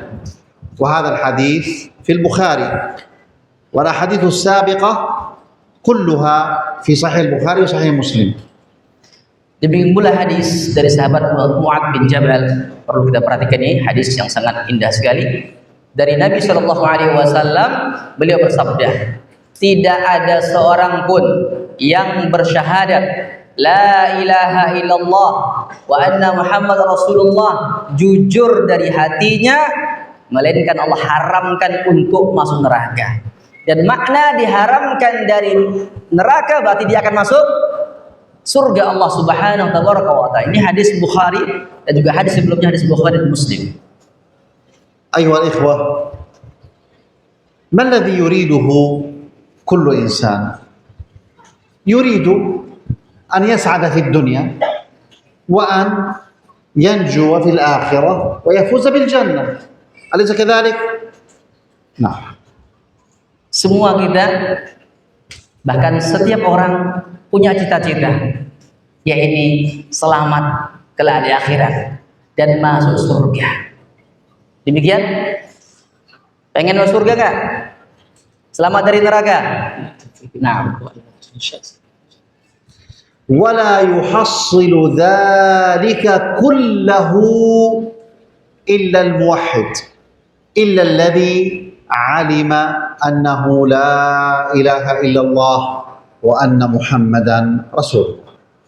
Speaker 3: وهذا الحديث في البخاري، والأحاديث السابقة كلها في صحيح البخاري وصحيح مسلم.
Speaker 2: Demikian pula hadis dari sahabat Mu'adz bin Jabal, perlu kita perhatikan ini hadis yang sangat indah sekali. Dari Nabi SAW, beliau bersabda, tidak ada seorang pun yang bersyahadat la ilaha illallah wa anna Muhammad Rasulullah, jujur dari hatinya, melainkan Allah haramkan untuk masuk neraka. Dan makna diharamkan dari neraka berarti dia akan masuk surga Allah Subhanahu wa taala. Ini hadis Bukhari dan juga hadis sebelumnya, hadis Bukhari dan Muslim.
Speaker 3: أيها الإخوة، ما الذي يريده كل إنسان؟ يريد أن يسعد في الدنيا وأن ينجو في الآخرة ويفوز بالجنة، أليس كذلك؟ نعم.
Speaker 2: Semua kita, bahkan setiap orang punya cita-cita, yaitu selamat kelak di akhirat dan masuk surga. Demikian, pengen masuk surga enggak? Selamat dari neraka. Nah,
Speaker 3: ولا يحصل ذلك كله إلا الموحد إلا الذي علم أنه لا إله إلا الله وأن محمدا رسول.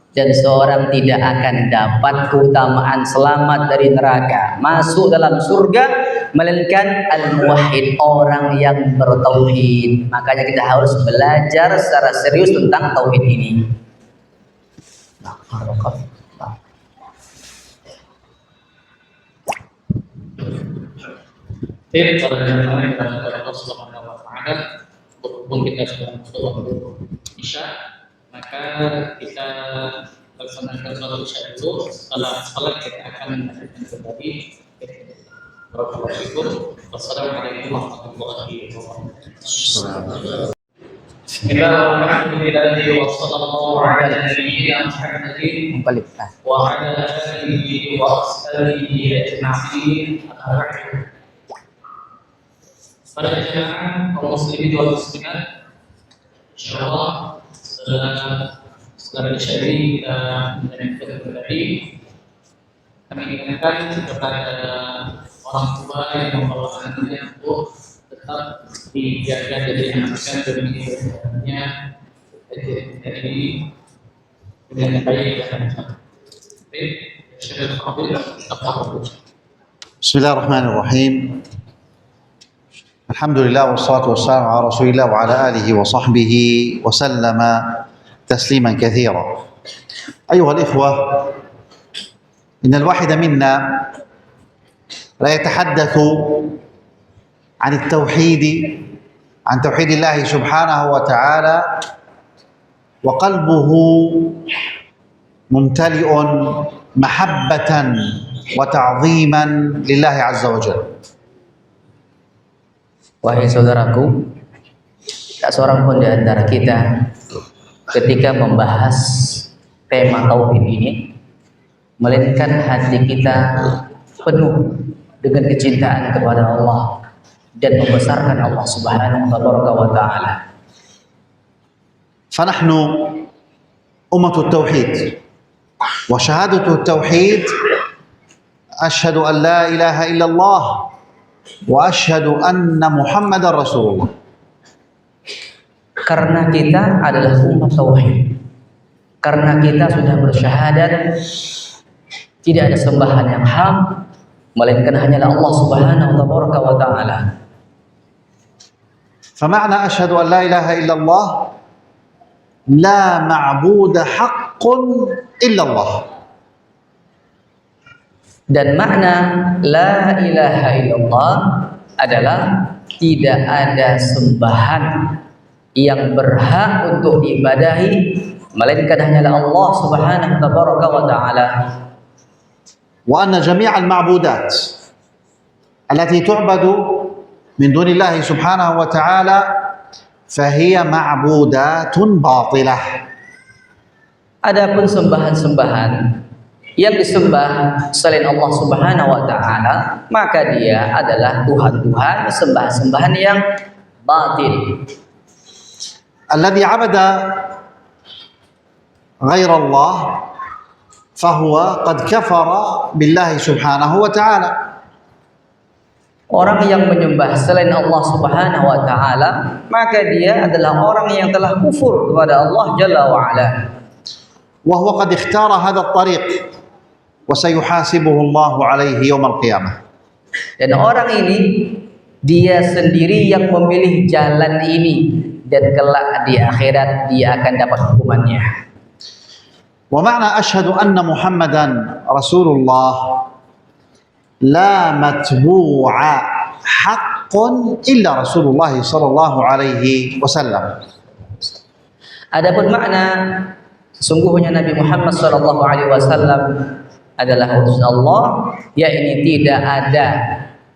Speaker 2: Dan seorang tidak akan dapat keutamaan selamat dari neraka, masuk dalam surga, melainkan al-muwahhid, orang yang bertauhid. Makanya kita harus belajar secara serius tentang tauhid ini.
Speaker 1: Pada jamaah yang kepada Allah Subhanahu wa taala, berhubung kita sudah masuk waktu Isya, maka kita laksanakan sholat Isya dulu. Setelah salat kita akan melanjutkan kembali. Barakallahu fikum. Wassalamualaikum warahmatullahi wabarakatuh. Bismillahirrahmanirrahim. Wassallallahu ala nabiyyina Muhammadin wa ala alihi wa ashabihi ajma'in. Para jemaah kaum muslimin wal muslimat, insyaallah setelah disyari kita melanjutkan kembali. Kami ingatkan kepada orang tua yang membawa anaknya untuk tetap dijaga dari anak-anak demi kesehatannya dari dengan baik dan baik.
Speaker 3: Bismillahirrahmanirrahim. Alhamdulillah wassalatu wassalamu ala Rasulillah wa ala alihi wa sahbihi wa sallama tasliman katsira. أيها الإخوة، إن الواحد منا لا يتحدث عن التوحيد، عن توحيد الله سبحانه وتعالى وقلبه ممتلئ محبة وتعظيما لله عز وجل.
Speaker 2: Wahai saudaraku, tak seorang pun di antara kita ketika membahas tema tauhid ini, melainkan hati kita penuh dengan kecintaan kepada Allah dan membesarkan Allah Subhanahu wa taala.
Speaker 3: فنحن أمة التوحيد وشهادة التوحيد أشهد أن لا إله إلا الله وأشهد أن محمد رسول الله.
Speaker 2: Karena kita adalah umat tauhid, karena kita sudah bersyahadat tidak ada sembahan yang hak melainkan hanyalah Allah Subhanahu wa taala.
Speaker 3: فمعنى أشهد أن لا إله إلا الله لا معبود حق إلا الله.
Speaker 2: Dan makna la ilaha illallah adalah tidak ada sembahan yang berhak untuk diibadahi melainkan hanyalah Allah Subhanahu wa taala.
Speaker 3: وأن جميع المعبودات التي تعبد من دون الله سبحانه وتعالى فهي معبودات باطلة.
Speaker 2: Adapun sembahan-sembahan yang disembah selain Allah Subhanahu wa taala, maka dia adalah tuhan-tuhan, sembah-sembahan yang batil.
Speaker 3: الذي عبد غير الله فهو قد كفر بالله سبحانه وتعالى.
Speaker 2: Orang yang menyembah selain Allah Subhanahu wa taala, maka dia adalah orang yang telah kufur kepada Allah Jalla wa ala.
Speaker 3: وهو قد اختار هذا الطريق وسيحاسبه الله عليه يوم القيامة.
Speaker 2: Dan orang ini dia sendiri yang memilih jalan ini, dan kelak di akhirat dia akan dapat hukumannya.
Speaker 3: ومعنى أشهد أن محمدا رسول الله لا متبوع حق إلا رسول الله صلى الله عليه وسلم.
Speaker 2: Adapun makna sesungguhnya Nabi Muhammad sallallahu alaihi wasallam adalah utusan Allah, yakni tidak ada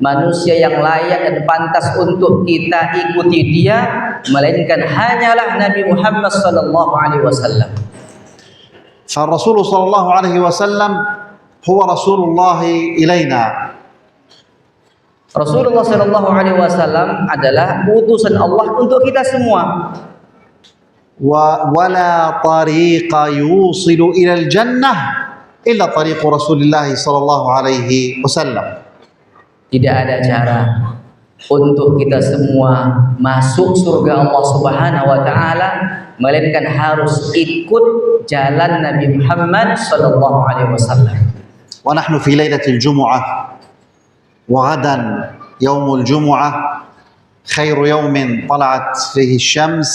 Speaker 2: manusia yang layak dan pantas untuk kita ikuti dia melainkan hanyalah Nabi Muhammad sallallahu alaihi wasallam.
Speaker 3: فالرسول صلى الله عليه وسلم هو رسول الله إلينا.
Speaker 2: Rasulullah sallallahu alaihi wasallam adalah utusan Allah untuk kita semua.
Speaker 3: ولا طريق يوصل إلى الجنة إلا طريق رسول الله صلى الله عليه وسلم.
Speaker 2: tidak ada cara untuk kita semua masuk surga Allah Subhanahu wa taala melainkan harus ikut jalan Nabi Muhammad sallallahu alaihi wasallam.
Speaker 3: ونحن في ليلة الجمعة وغدا يوم الجمعة خير يوم طلعت فيه الشمس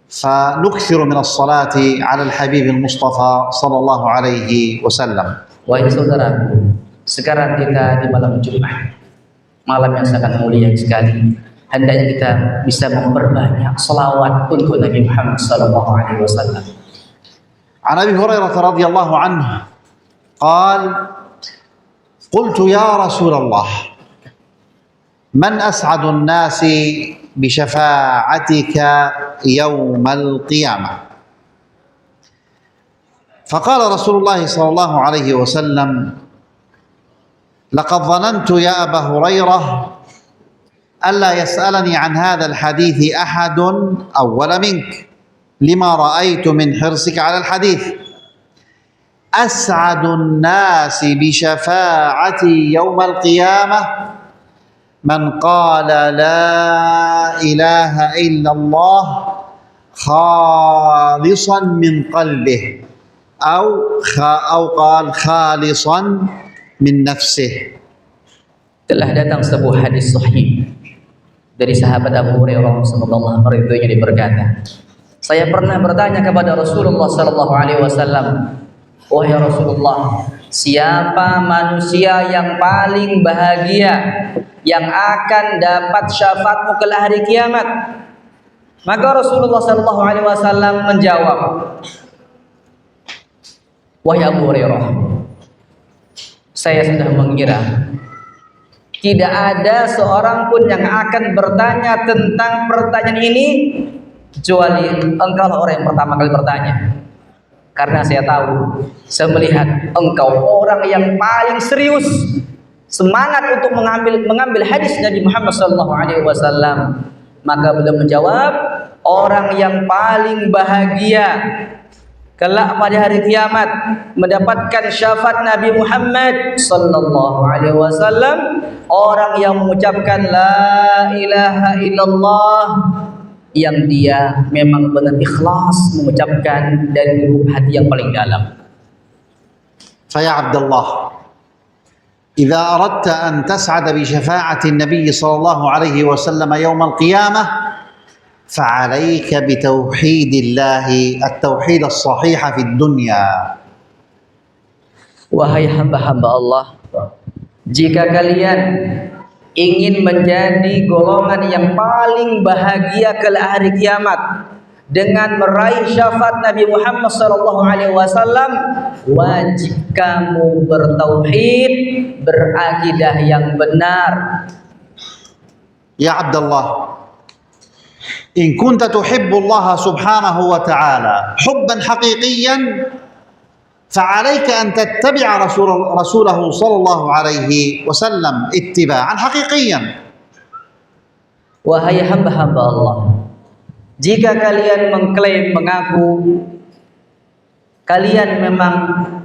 Speaker 3: فنكثر من الصلاة على الحبيب المصطفى صلى الله عليه وسلم.
Speaker 2: Wahai saudaraku, sekarang kita di malam Jumat, malam yang sangat mulia sekali. Hendaknya kita bisa memperbanyak selawat untuk Nabi Muhammad sallallahu alaihi wasallam.
Speaker 3: عن أبي هريرة رضي الله عنه قال: قلت يا رسول الله من أسعد الناس بشفاعتك يوم القيامة؟ فقال رسول الله صلى الله عليه وسلم: لقد ظننت يا أبا هريرة ألا يسألني عن هذا الحديث أحد أول منك لما رأيت من حرصك على الحديث. أسعد الناس بشفاعتي يوم القيامة من قال لا إله إلا الله خالصا من قلبه أو قال خالصا من نفسه.
Speaker 2: Telah datang sebuah hadis sahih dari sahabat Abu Hurairah semoga Allah meridhoinya, dia berkata, saya pernah bertanya kepada Rasulullah sallallahu alaihi wasallam, wahai Rasulullah, siapa manusia yang paling bahagia yang akan dapat syafaatmu kelak hari kiamat? Maka Rasulullah sallallahu alaihi wasallam menjawab, wahai Abu Hurairah, saya sudah mengira tidak ada seorang pun yang akan bertanya tentang pertanyaan ini kecuali engkau orang yang pertama kali bertanya. Karena saya tahu, saya melihat engkau orang yang paling serius, semangat untuk mengambil hadis Nabi Muhammad SAW. Maka beliau menjawab, orang yang paling bahagia kelak pada hari kiamat mendapatkan syafaat Nabi Muhammad SAW, orang yang mengucapkan la ilaha illallah, yang dia memang benar ikhlas mengucapkan dari lubuk hati yang paling dalam.
Speaker 3: فيا عبد الله إذا أردت أن تسعد بشفاعة النبي صلى الله عليه وسلم يوم القيامة فعليك بتوحيد الله التوحيد الصحيح في الدنيا.
Speaker 2: Wahai hamba-hamba Allah, jika kalian ingin menjadi golongan yang paling bahagia kelak hari kiamat dengan meraih syafaat Nabi Muhammad SAW, wajib kamu bertauhid, berakidah yang benar.
Speaker 3: يا عبد الله إن كنت تحب الله سبحانه وتعالى حبا حقيقيا فعليك أن تتبع رسوله صلى الله عليه وسلم اتباعا حقيقيا.
Speaker 2: Wahai hamba-hamba Allah, jika kalian mengklaim, mengaku kalian memang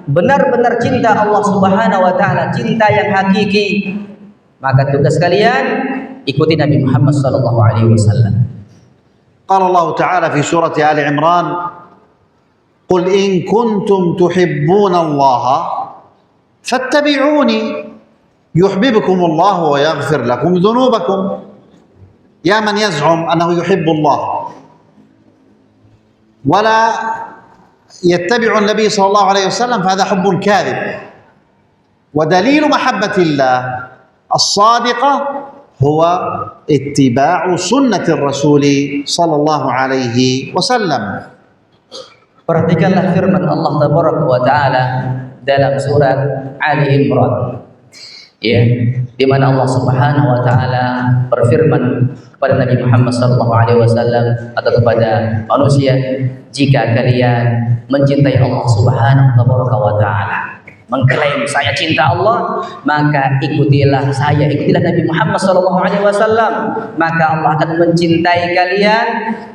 Speaker 2: benar-benar cinta Allah Subhanahu wa taala, cinta yang hakiki, maka tugas kalian ikuti Nabi Muhammad sallallahu alaihi wasallam.
Speaker 3: قال الله تعالى في سورة آل عمران: قل إن كنتم تحبون الله فاتبعوني يحببكم الله ويغفر لكم ذنوبكم. يا من يزعم أنه يحب الله ولا يتبع النبي صلى الله عليه وسلم فهذا حب كاذب. ودليل محبة الله الصادقة هو اتباع سنة الرسول صلى الله عليه وسلم.
Speaker 2: Perhatikanlah firman Allah Tabaraka wa Ta'ala dalam surat Ali Imran, ya, di mana Allah Subhanahu wa Ta'ala berfirman kepada Nabi Muhammad sallallahu alaihi wasallam atau kepada manusia, jika kalian mencintai Allah Subhanahu wa Ta'ala, mengklaim saya cinta Allah, maka ikutilah saya, ikutilah Nabi Muhammad SAW, maka Allah akan mencintai kalian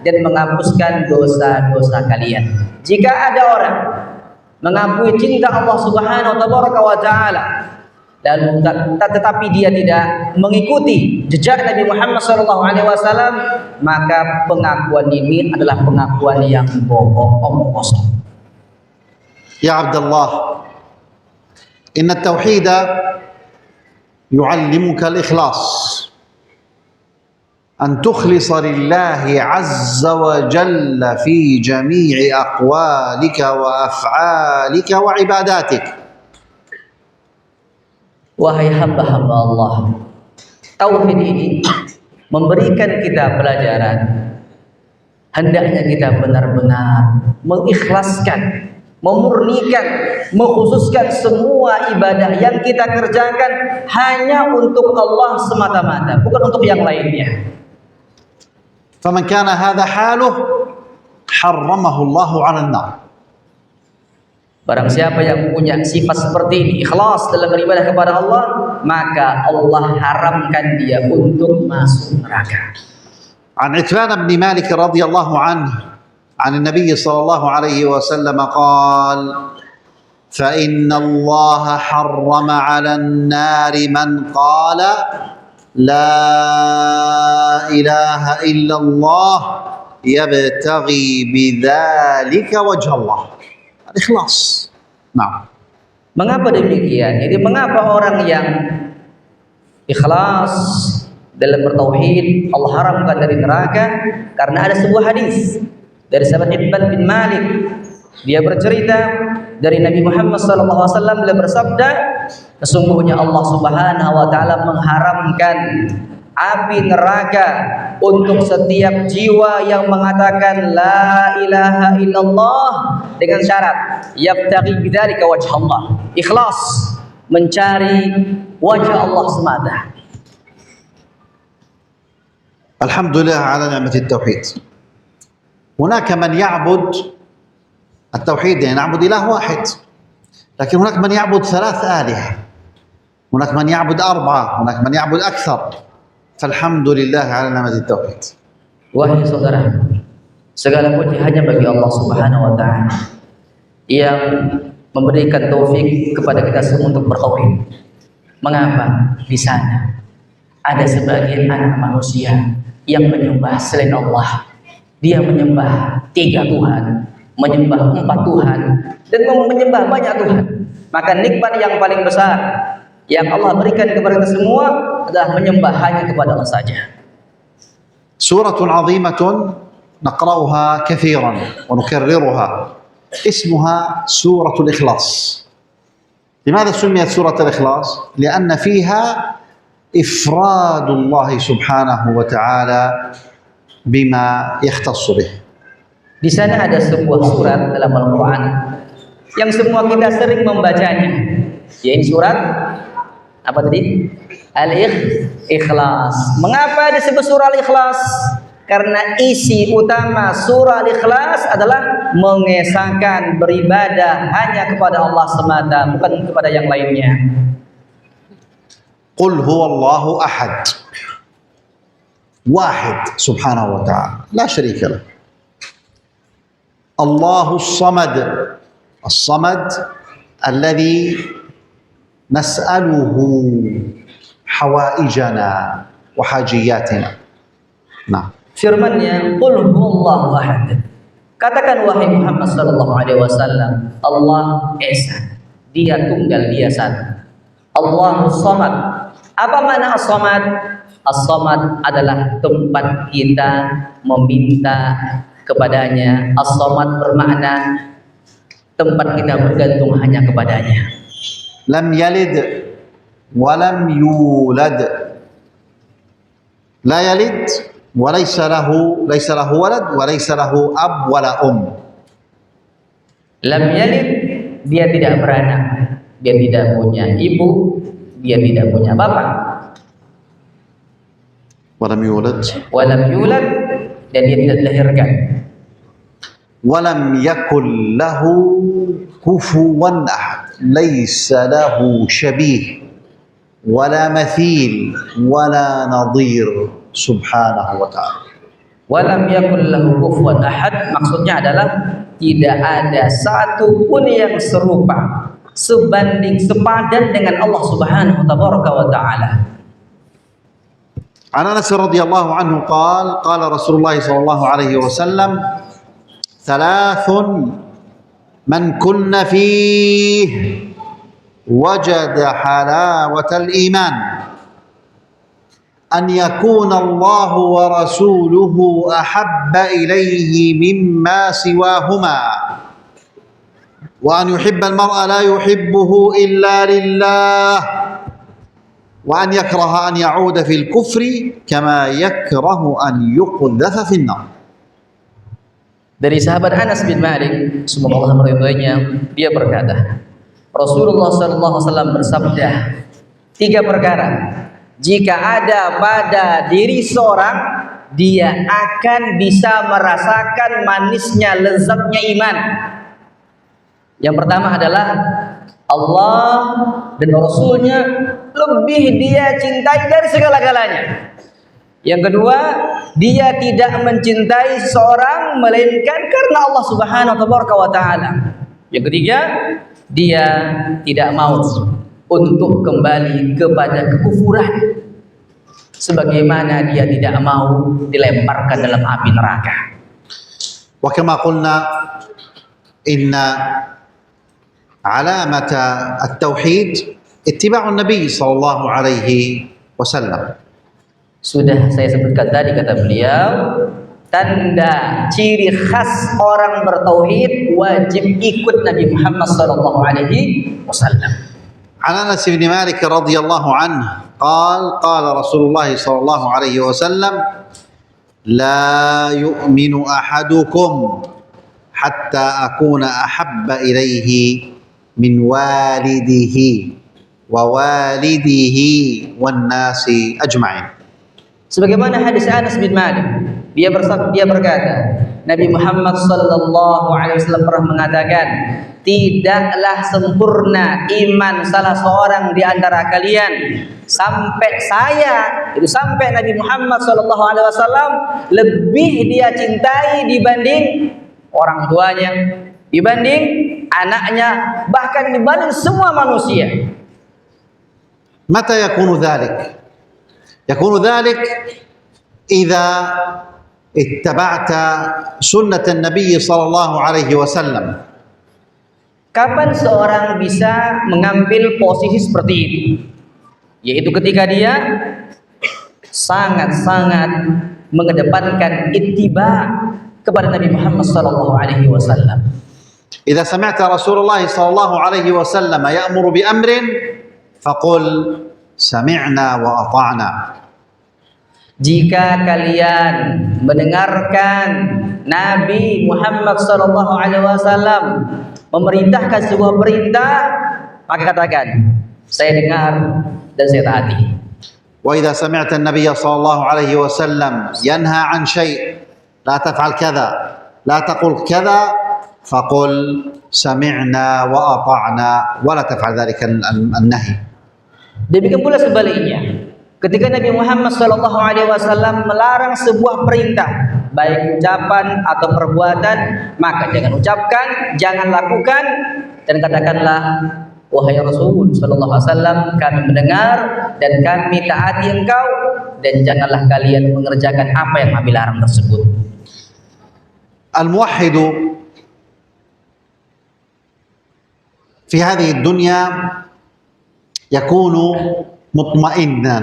Speaker 2: dan menghapuskan dosa-dosa kalian. Jika ada orang mengakui cinta Allah Subhanahu wa Ta'ala lalu tetapi dia tidak mengikuti jejak Nabi Muhammad SAW, maka pengakuan ini adalah pengakuan yang bohong, omong kosong.
Speaker 3: Ya Abdullah, inna at-tauhid yu'allimuka al-ikhlas, an tukhlisa lillahi azza wa jalla fi jami'i aqwalika wa af'alika wa ibadatik.
Speaker 2: Wahai hamba-hamba Allah, tauhid ini memberikan kita pelajaran. Hendaknya kita benar-benar mengikhlaskan, memurnikan, mengkhususkan semua ibadah yang kita kerjakan hanya untuk Allah semata-mata, bukan untuk yang lainnya.
Speaker 3: Faman kana hadha haluh harramahu Allah 'ala an-nar.
Speaker 2: Barang siapa yang punya sifat seperti ini, ikhlas dalam beribadah kepada Allah, maka Allah haramkan dia untuk masuk neraka.
Speaker 3: An Itban bin Malik radhiyallahu anhu عن النبي صلى الله عليه وسلم قال: فإن الله حرم على النار من قال لا إله إلا الله يبتغي بذلك وجه الله. Ikhlas. Nah.
Speaker 2: Mengapa demikian? Jadi mengapa orang yang ikhlas dalam bertauhid Allah haramkan dari neraka? Karena ada sebuah hadis dari sahabat Itban bin Malik. Dia bercerita dari Nabi Muhammad SAW, beliau bersabda, sesungguhnya Allah Subhanahu wa taala mengharamkan api neraka untuk setiap jiwa yang mengatakan la ilaha illallah dengan syarat yabtaghi bidzalika wajh Allah, ikhlas mencari wajah Allah semata.
Speaker 3: Alhamdulillah ala ni'mat at-tauhid. هناك من يعبد التوحيد يعني نعبد إله واحد، لكن هناك من يعبد 3 آلهة، هناك من يعبد 4، هناك من يعبد أكثر. فالحمد لله على نعمة التوحيد.
Speaker 2: Wahai saudara, segala puji hanya bagi Allah Subhanahu wa taala yang memberikan taufik kepada kita semua untuk bertauhid. Mengapa di sana ada sebagian anak manusia yang menyembah selain Allah? Dia menyembah 3 Tuhan, menyembah 4 Tuhan, dan menyembah banyak Tuhan. Maka nikmat yang paling besar yang Allah berikan kepada kita semua adalah menyembah hanya kepada Allah saja.
Speaker 3: سورة عظيمة نقرأها كثيرا ونكررها، اسمها سورة الإخلاص. لماذا سميت سورة الإخلاص؟ لأن فيها إفراد الله سبحانه وتعالى بما يختص به.
Speaker 2: Di sana ada sebuah surat dalam Al-Quran yang semua kita sering membacanya, yaitu surat apa tadi? Al-Ikhlas. Mengapa disebut surah Al-Ikhlas? Karena isi utama surah Al-Ikhlas adalah mengesahkan beribadah hanya kepada Allah semata, bukan kepada yang lainnya.
Speaker 3: Qul huwallahu ahad, wahid subhanahu wa ta'ala, la syarika lah. Allahus samad, as-samad alladhi nas'aluhu hawaijana wa hajiyatina. Nah,
Speaker 2: firman-Nya, qul huwallahu ahad. Katakan wahai Muhammad sallallahu alaihi wasallam, Allah esa, Dia tunggal, Dia satu. Allahus samad. Apa makna as-samad? As-samad adalah tempat kita meminta kepadanya. As-samad bermakna tempat kita bergantung hanya kepadanya.
Speaker 3: Lam yalid walam yulad, la yalid wa laysa lahu walad wa laysa lahu ab wala
Speaker 2: Lam yalid, dia tidak beranak, dia tidak punya ibu, dia tidak punya bapak.
Speaker 3: Walam yulad, dan dia tidak dilahirkan. Walam yakul lahu kufuwan ahad, laysa lahu syabih wala mathil wala nadhir subhanahu wa ta'ala.
Speaker 2: Walam yakul lahu kufuwan ahad maksudnya adalah tidak ada satu pun yang serupa, sebanding sepadan dengan Allah Subhanahu wa taala.
Speaker 3: عن أنس رضي الله عنه قال قال رسول الله صلى الله عليه وسلم ثلاث من كن فيه وجد حلاوة الإيمان أن يكون الله ورسوله أحب إليه مما سواهما وأن يحب المرء لا يحبه إلا لله وأن يكره أن يعود في الكفر كما يكره أن يقذف في النار.
Speaker 2: Dari sahabat Anas bin Malik, semoga Allah meridhoinya, dia berkata, Rasulullah SAW bersabda, 3 perkara jika ada pada diri seorang, dia akan bisa merasakan manisnya, lezatnya iman. Yang pertama adalah Allah dan Rasulnya lebih dia cintai dari segala-galanya. Yang kedua, dia tidak mencintai seseorang melainkan karena Allah Subhanahu wa taala. Yang ketiga, dia tidak mau untuk kembali kepada kekufuran, sebagaimana dia tidak mau dilemparkan dalam api neraka.
Speaker 3: وكما قلنا إن علامة التوحيد اتباع النبي صلى الله عليه وسلم.
Speaker 2: Sudah saya sebutkan tadi, kata beliau, tanda ciri khas orang bertauhid wajib ikut Nabi Muhammad sallallahu alaihi wasallam.
Speaker 3: عن أنس بن مالك رضي الله عنه قال قال رسول الله صلى الله عليه وسلم لا يؤمن أحدكم حتى أكون أحب إليه من والده ووالده والناس أجمعين.
Speaker 2: Sebagaimana hadis Anas bin Malik, dia berkata, Nabi Muhammad sallallahu alaihi wasallam pernah mengatakan, tidaklah sempurna iman salah seorang di antara kalian sampai Nabi Muhammad sallallahu alaihi wasallam lebih dia cintai dibanding orang tuanya, dibanding anaknya, bahkan dibanding semua manusia.
Speaker 3: متى يكون ذلك؟ يكون ذلك إذا اتبعت سنة النبي صلى الله عليه وسلم.
Speaker 2: Kapan seorang bisa mengambil posisi seperti itu? Yaitu ketika dia sangat-sangat mengedepankan ittiba kepada Nabi Muhammad sallallahu alaihi wasallam.
Speaker 3: إذا سمعت رسول الله صلى الله عليه وسلم يأمر بأمر فقل سمعنا وأطعنا.
Speaker 2: Jika kalian mendengarkan Nabi Muhammad sallallahu alaihi wasallam memerintahkan sebuah perintah, maka katakan, saya dengar dan saya taati.
Speaker 3: وإذا سمعت النبي صلى الله عليه وسلم ينهى عن شيء لا تفعل كذا لا تقل كذا فقل سمعنا وأطعنا ولا تفعل ذلك النهي.
Speaker 2: Demikian pula sebaliknya, ketika Nabi Muhammad SAW melarang sebuah perintah, baik ucapan atau perbuatan, maka jangan ucapkan, jangan lakukan, dan katakanlah, wahai Rasul SAW, kami mendengar dan kami taati engkau, dan janganlah kalian mengerjakan apa yang kami larang tersebut.
Speaker 3: الموحد في هذه الدنيا يكون مطمئنا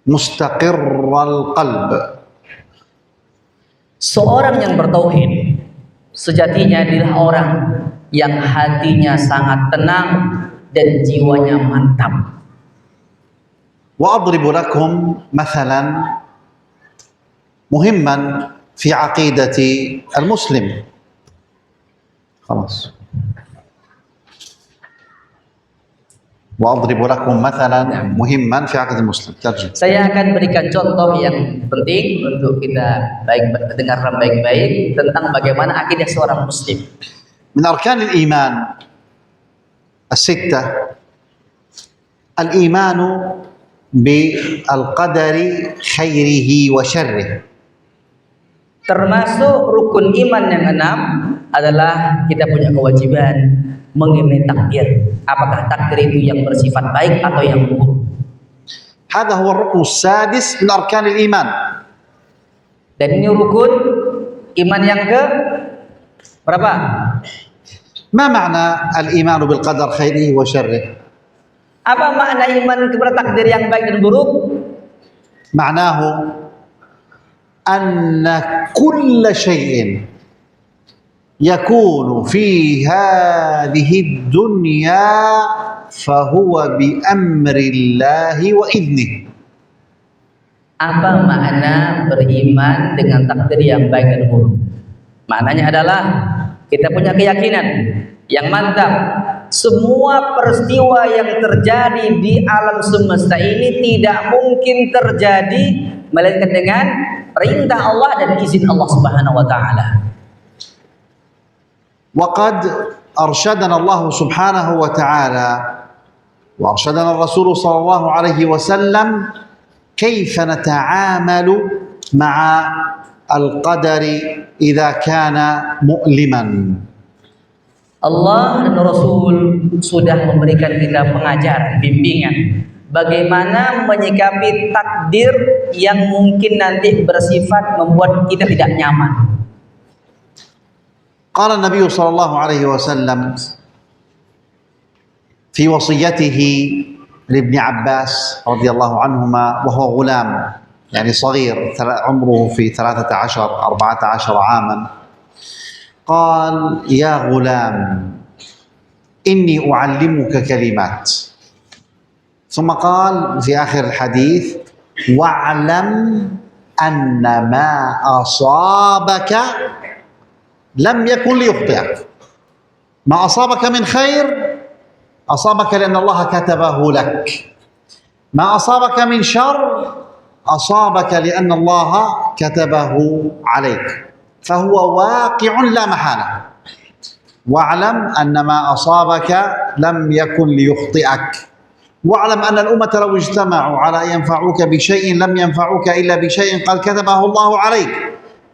Speaker 3: مستقر القلب.
Speaker 2: Seorang yang bertauhid sejatinya adalah orang yang hatinya sangat tenang dan jiwanya mantap.
Speaker 3: وأضرب لكم مثلا مهما في عقيدة المسلم. خلاص. وأضرب لكم مثلا مهما في عقيدة المسلم. ترجم.
Speaker 2: Saya akan berikan contoh yang penting untuk kita dengarkan baik-baik tentang bagaimana akidah seorang muslim.
Speaker 3: من أركان الإيمان الستة الإيمان بالقدر خيره وشره.
Speaker 2: Termasuk rukun iman yang 6 adalah kita punya kewajiban mengimani takdir. Apakah takdir itu yang bersifat baik atau yang buruk?
Speaker 3: هذا هو الركن السادس من أركان الإيمان.
Speaker 2: Dan ini rukun iman yang ke berapa?
Speaker 3: ما معنى الإيمان بالقدر خيره وشره؟
Speaker 2: Apa makna iman kepada takdir yang baik dan buruk?
Speaker 3: معناه أن كل شيء يكون في هذه الدنيا فهو بأمر الله وإذنه.
Speaker 2: Apa makna beriman dengan takdir yang baik dan buruk? Maknanya adalah kita punya keyakinan yang mantap. Semua peristiwa yang terjadi di alam semesta ini tidak mungkin terjadi melainkan dengan perintah Allah dan izin Allah Subhanahu wa taala.
Speaker 3: وقد أرشدنا الله سبحانه وتعالى وأرشدنا الرسول صلى الله عليه وسلم كيف نتعامل مع القدر إذا كان مؤلما.
Speaker 2: Allah dan Rasul sudah memberikan kita pengajaran, bimbingan bagaimana menyikapi takdir yang mungkin nanti bersifat membuat kita tidak nyaman.
Speaker 3: قال النبي صلى الله عليه وسلم في وصيته لابن عباس رضي الله عنهما وهو غلام يعني صغير عمره في 13-14 عاما، قال يا غلام إني أعلمك كلمات، ثم قال في آخر الحديث واعلم أن ما أصابك لم يكن ليخطئك، ما أصابك من خير أصابك لأن الله كتبه لك، ما أصابك من شر أصابك لأن الله كتبه عليك، فهو واقع لا محالة. واعلم أن ما أصابك لم يكن ليخطئك، واعلم أن الأمة لو اجتمعوا على أن ينفعوك بشيء لم ينفعوك إلا بشيء قد كتبه الله عليك،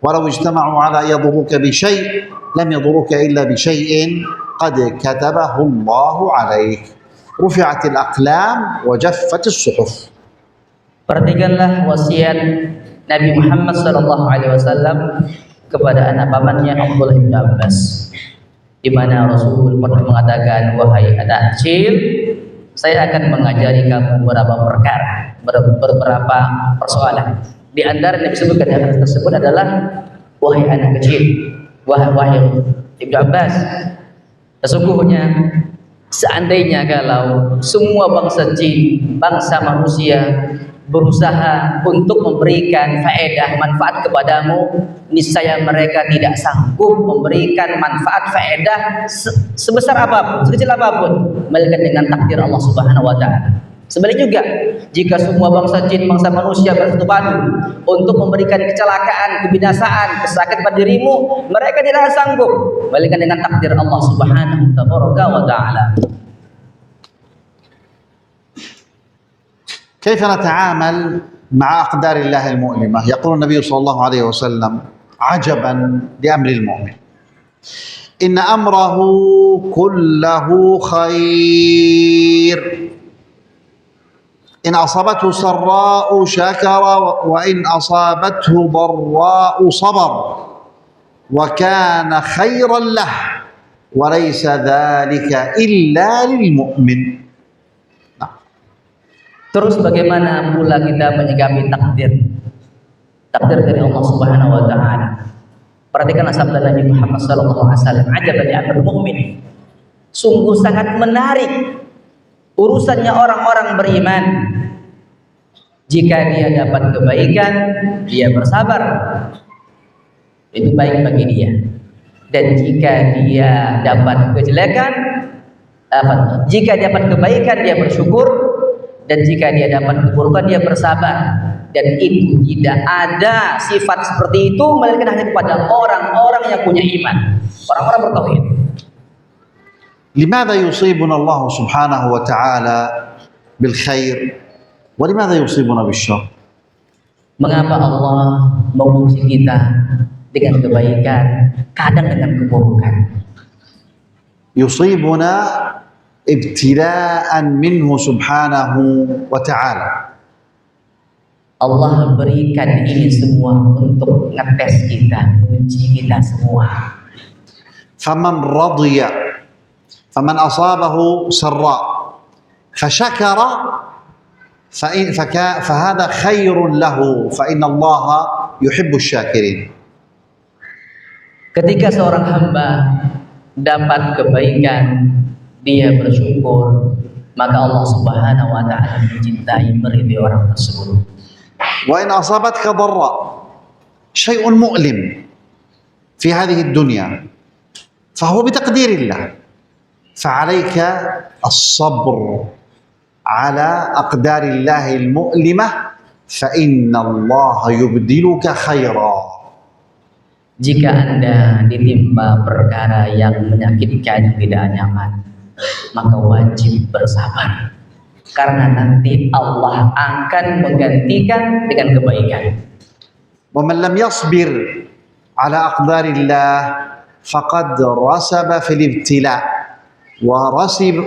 Speaker 3: ولو اجتمعوا على أن يضروك بشيء لم يضروك إلا بشيء قد كتبه الله عليك، رفعت الأقلام وجفت الصحف.
Speaker 2: Perhatikanlah wasiat Nabi Muhammad SAW kepada anak pamannya Abdullah bin Abbas, di mana Rasul pernah mengatakan, wahai anak kecil, saya akan mengajari kamu beberapa perkara, beberapa persoalan. Di antara yang disebutkan di hadis tersebut adalah, wahai anak kecil, wahai Ibnu Abbas, sesungguhnya seandainya kalau semua bangsa jin, bangsa manusia berusaha untuk memberikan faedah manfaat kepadamu, niscaya mereka tidak sanggup memberikan manfaat faedah sebesar apapun, sekecil apapun, melainkan dengan takdir Allah Subhanahu wa taala. Sebaliknya juga, jika semua bangsa jin, bangsa manusia bersatu padu untuk memberikan kecelakaan, kebinasaan, kesakitan pada dirimu, mereka tidak sanggup melainkan dengan takdir Allah Subhanahu wa taala.
Speaker 3: كيف نتعامل مع أقدار الله المؤلمة؟ يقول النبي صلى الله عليه وسلم عجبا لأمر المؤمن إن أمره كله خير إن أصابته سراء شكر وإن أصابته ضراء صبر وكان خيرا له وليس ذلك إلا للمؤمن.
Speaker 2: Terus bagaimana pula kita menyikapi takdir dari Allah Subhanahu wa taala? Perhatikanlah sabda Nabi Muhammad sallallahu alaihi wasallam, ajaban li amril mu'min. Sungguh sangat menarik urusannya orang-orang beriman. Jika dia dapat kebaikan, dia bersabar. Itu baik bagi dia. Dan jika dia dapat kejelekan, jika dapat kebaikan dia bersyukur, dan jika dia dapat keburukan dia bersabar. Dan itu tidak ada sifat seperti itu melainkan hanya kepada orang-orang yang punya iman, orang-orang bertauhid.
Speaker 3: لماذا يصيبنا الله سبحانه وتعالى بالخير ولماذا يصيبنا بالشر؟
Speaker 2: Mengapa Allah menguji kita dengan kebaikan, kadang dengan keburukan.
Speaker 3: يصيبنا ابتلاء منه سبحانه وتعالى.
Speaker 2: Allah berikan ini semua untuk ngetes kita, uji kita semua.
Speaker 3: فمن رضي فمن أصابه سراء فشكر فهذا خير له فإن الله يحب الشاكرين.
Speaker 2: Ketika seorang hamba dapat kebaikan, dia bersyukur, maka Allah Subhanahu wa taala mencintai, meridai orang tersebut.
Speaker 3: وإن أصابتك ضراء شيء مؤلم في هذه الدنيا فهو بتقدير الله، فعليك الصبر على أقدار الله المؤلمة فإن الله يبدلك خيرا.
Speaker 2: Jika Anda ditimpa perkara yang menyakitkan, tidak nyaman, maka wajib bersabar, karena nanti Allah akan menggantikan dengan kebaikan.
Speaker 3: ومن لم يصبر على أقدار الله فقد رسب في الابتلاء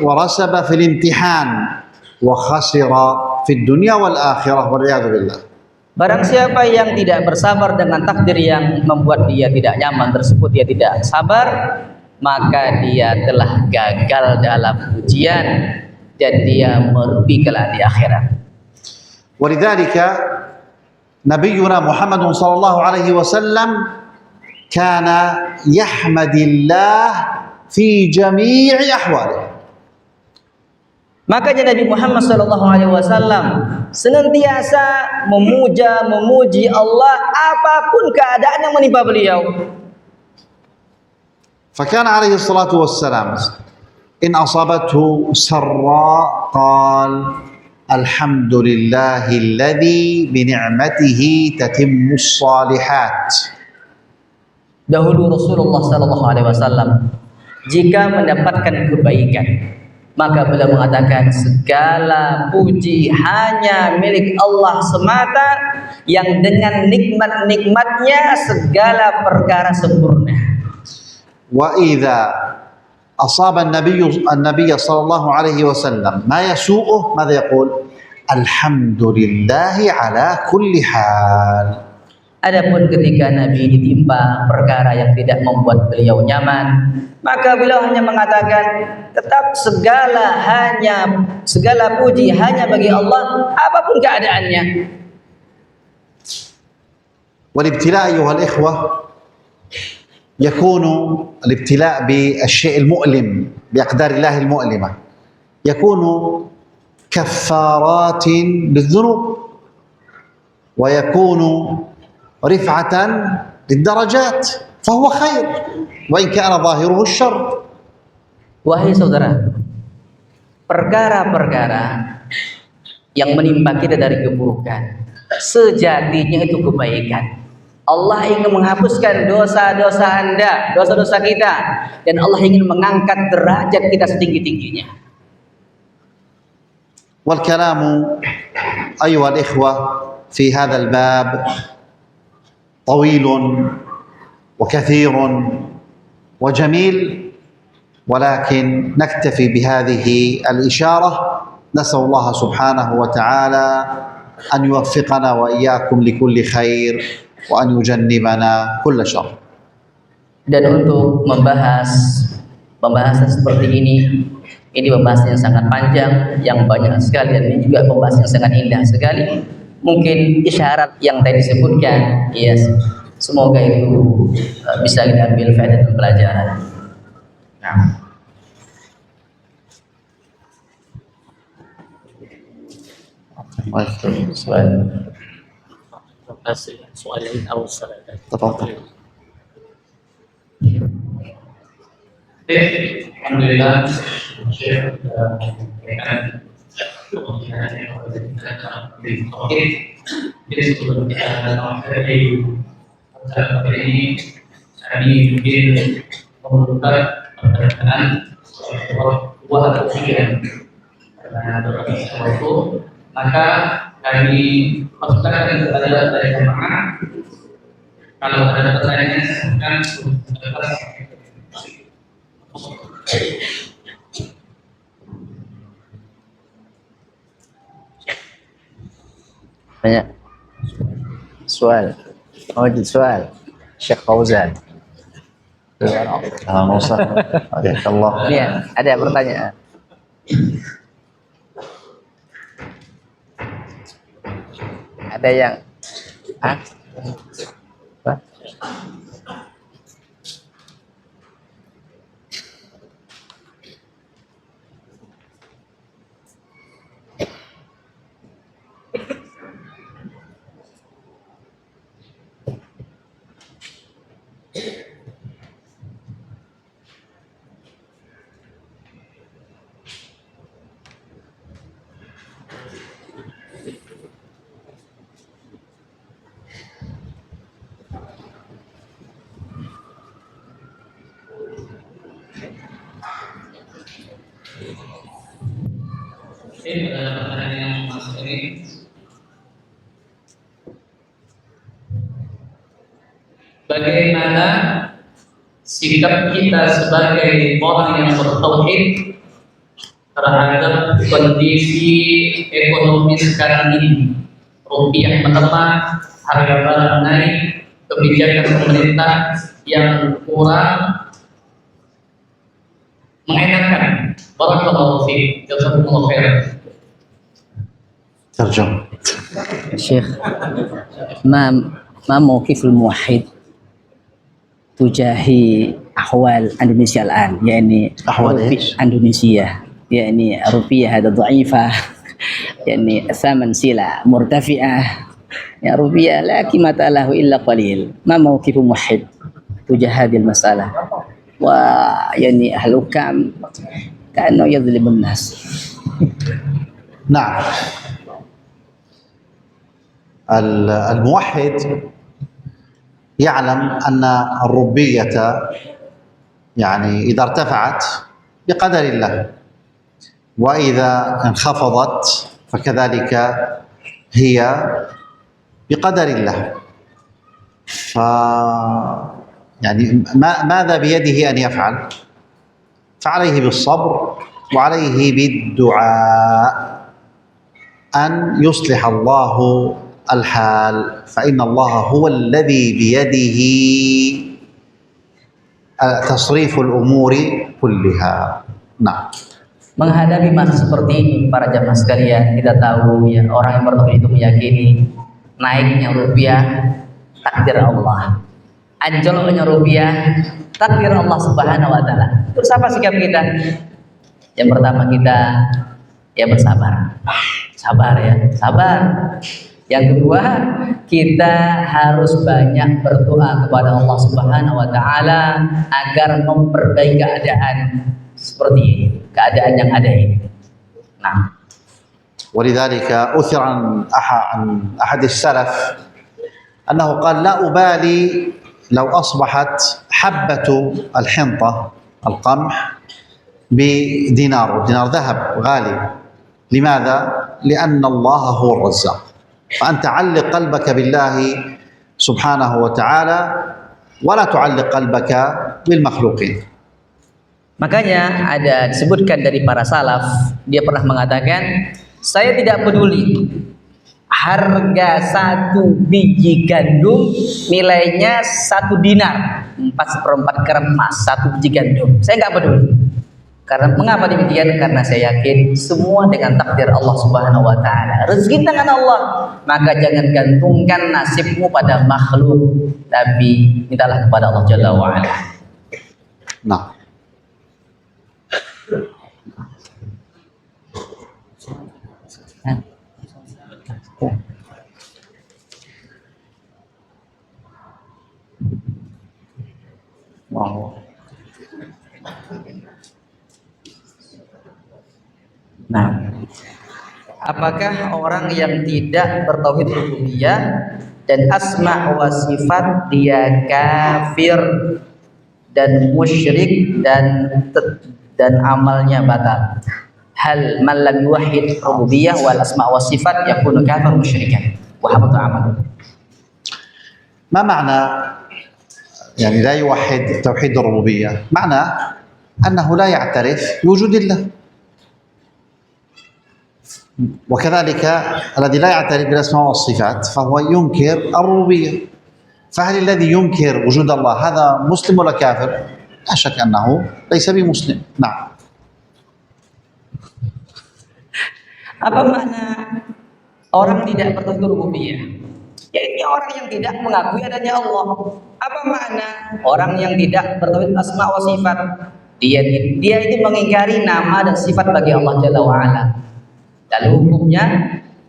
Speaker 3: ورسب في الامتحان وخسر في الدنيا والآخرة والعياذ بالله.
Speaker 2: Barang siapa yang tidak bersabar dengan takdir yang membuat dia tidak nyaman tersebut, dia tidak sabar, maka dia telah gagal dalam ujian dan dia merugi kelak di akhirat.
Speaker 3: ولذلك نبينا محمد صلى الله عليه وسلم كان يحمد الله في جميع أحواله.
Speaker 2: Makanya Nabi Muhammad SAW senantiasa memuji Allah apapun keadaan yang menimpa beliau.
Speaker 3: فكان عليه الصلاة والسلام إن أصابته سراء قال الحمد لله الذي بنعمته تتم الصالحات.
Speaker 2: Dahulu Rasulullah SAW jika mendapatkan kebaikan, maka beliau mengatakan segala puji hanya milik Allah semata, yang dengan nikmat-nikmatnya segala perkara sempurna.
Speaker 3: وإذا أصاب النبي صلى الله عليه وسلم ما يسوءه ماذا يقول؟ الحمد لله على كل حال.
Speaker 2: Adapun ketika Nabi ditimpa perkara yang tidak membuat beliau nyaman, maka beliau hanya mengatakan tetap segala puji hanya bagi Allah apapun keadaannya.
Speaker 3: والابتلاء أيها الإخوة يكون الابتلاء بالشيء المؤلم بأقدار الله المؤلمة يكون كفارات للذنوب ويكون رفعة للدرجات فهو خير وإن كان ظاهره الشر.
Speaker 2: Wahai saudara, perkara-perkara yang menimpa kita dari keburukan sejatinya itu kebaikan. Allah ingin menghapuskan dosa-dosa Anda, dosa-dosa kita, dan Allah ingin mengangkat derajat kita setinggi-tingginya.
Speaker 3: والكلام أيها الإخوة في هذا الباب طويل وكثير وجميل، ولكن نكتفي بهذه الإشارة. نسأل الله سبحانه وتعالى أن يوفقنا وإياكم لكل خير وأن يجنبنا كل شر.
Speaker 2: Dan untuk membahas pembahasan seperti ini pembahasan yang sangat panjang, yang banyak sekali, dan ini juga pembahasan yang sangat indah sekali. Mungkin isyarat yang tadi disebutkan, semoga itu bisa kita ambil faedah dan pelajaran.
Speaker 1: soal lain atau salat.
Speaker 3: تفضل.
Speaker 1: Alhamdulillah, Syekh jadi sebelum kita mengakhiri pertemuan ini, kami mungkin memerlukan pertanyaan buah atau pikiran karena berbagi waktu, maka kami persilakan kepada dari jemaah Kalau ada pertanyaan silakan.
Speaker 2: Banyak soal. Wajib soal. Syekh Fauzan.
Speaker 3: Musa. Allah.
Speaker 2: Iya, ada pertanyaan. Ada yang apa?
Speaker 1: Ini adalah pertanyaan yang masuk ini. Bagaimana sikap kita sebagai orang yang bertauhid terhadap kondisi ekonomi sekarang ini? Rupiah melemah, harga barang naik, kebijakan pemerintah yang kurang mengenakan. Barakallahu fiik, jazakumullahu khairan.
Speaker 3: ترجم.
Speaker 2: شيخ ما موقف الموحد تجاه أحوال إندونيسيا الآن يعني
Speaker 3: أحوال إيش؟
Speaker 2: إندونيسيا يعني روبية هذا ضعيفة يعني ثمن سلع مرتفعة يعني روبية لا قيمة له إلا قليل ما موقف موحد تجاه هذه المسألة ويعني أهل الحكام كأنه يظلم الناس.
Speaker 3: نعم. الموحد يعلم أن الربية يعني إذا ارتفعت بقدر الله وإذا انخفضت فكذلك هي بقدر الله. يعني ماذا بيده أن يفعل؟ فعليه بالصبر وعليه بالدعاء أن يصلح الله الحال فإن الله هو الذي بيده تصريف الأمور كلها. Nah,
Speaker 2: menghadapi masa seperti ini para jamaah sekalian, kita tahu ya orang yang bertauhid itu meyakini naiknya rupiah takdir Allah, anjloknya rupiah takdir Allah Subhanahu wa taala. Terus apa sikap kita? Yang pertama kita ya bersabar. Sabar ya, sabar. Yang kedua, kita harus banyak berdoa kepada Allah Subhanahu wa taala agar memperbaiki keadaan seperti ini, keadaan yang ada ini. Nah,
Speaker 3: ولذلك أثر عن أحد السلف أنه قال لا أبالي لو أصبحت حبة الحنطة القمح بدينار، ودينار ذهب غالي. لماذا؟ لأن الله هو الرزاق. فأنت علق قلبك بالله سبحانه وتعالى ولا تعلق قلبك بالمخلوقين.
Speaker 2: makanya ada disebutkan dari para salaf, dia pernah mengatakan, saya tidak peduli harga satu biji gandum nilainya 1 dinar, 4/4 gram emas, 1 biji gandum. Saya nggak peduli. Karena mengapa demikian? Karena saya yakin semua dengan takdir Allah Subhanahu wa taala. Rezeki tangan Allah. Maka jangan gantungkan nasibmu pada makhluk, tapi mintalah kepada Allah Jalla wa ala.
Speaker 3: Nah.
Speaker 2: Wow. Nah, apakah orang yang tidak bertauhid rububiyah dan asma wa sifat dia kafir dan musyrik dan amalnya batal? Hal man lam yuwahhid rububiyah wal asma wa sifat yakunu kafir musyrikan wa habata amaluhu.
Speaker 3: ما معنى يعني لا يوحد توحيد الربوبية؟ معنى أنه لا يعترف بوجود الله، وكذلك الذي لا يعترف بالأسماء والصفات فهو ينكر الربوبية. فهل الذي ينكر وجود الله هذا مسلم ولا كافر؟ لا شك أنه ليس بمسلم. نعم.
Speaker 2: Apa makna orang tidak bertauhid rububiyah? Yaitu orang yang tidak mengakui adanya Allah. Apa makna orang yang tidak bertauhid asma wa sifat? Dia itu mengingkari nama dan sifat bagi Allah Jalla wa Ala. Lalu hukumnya,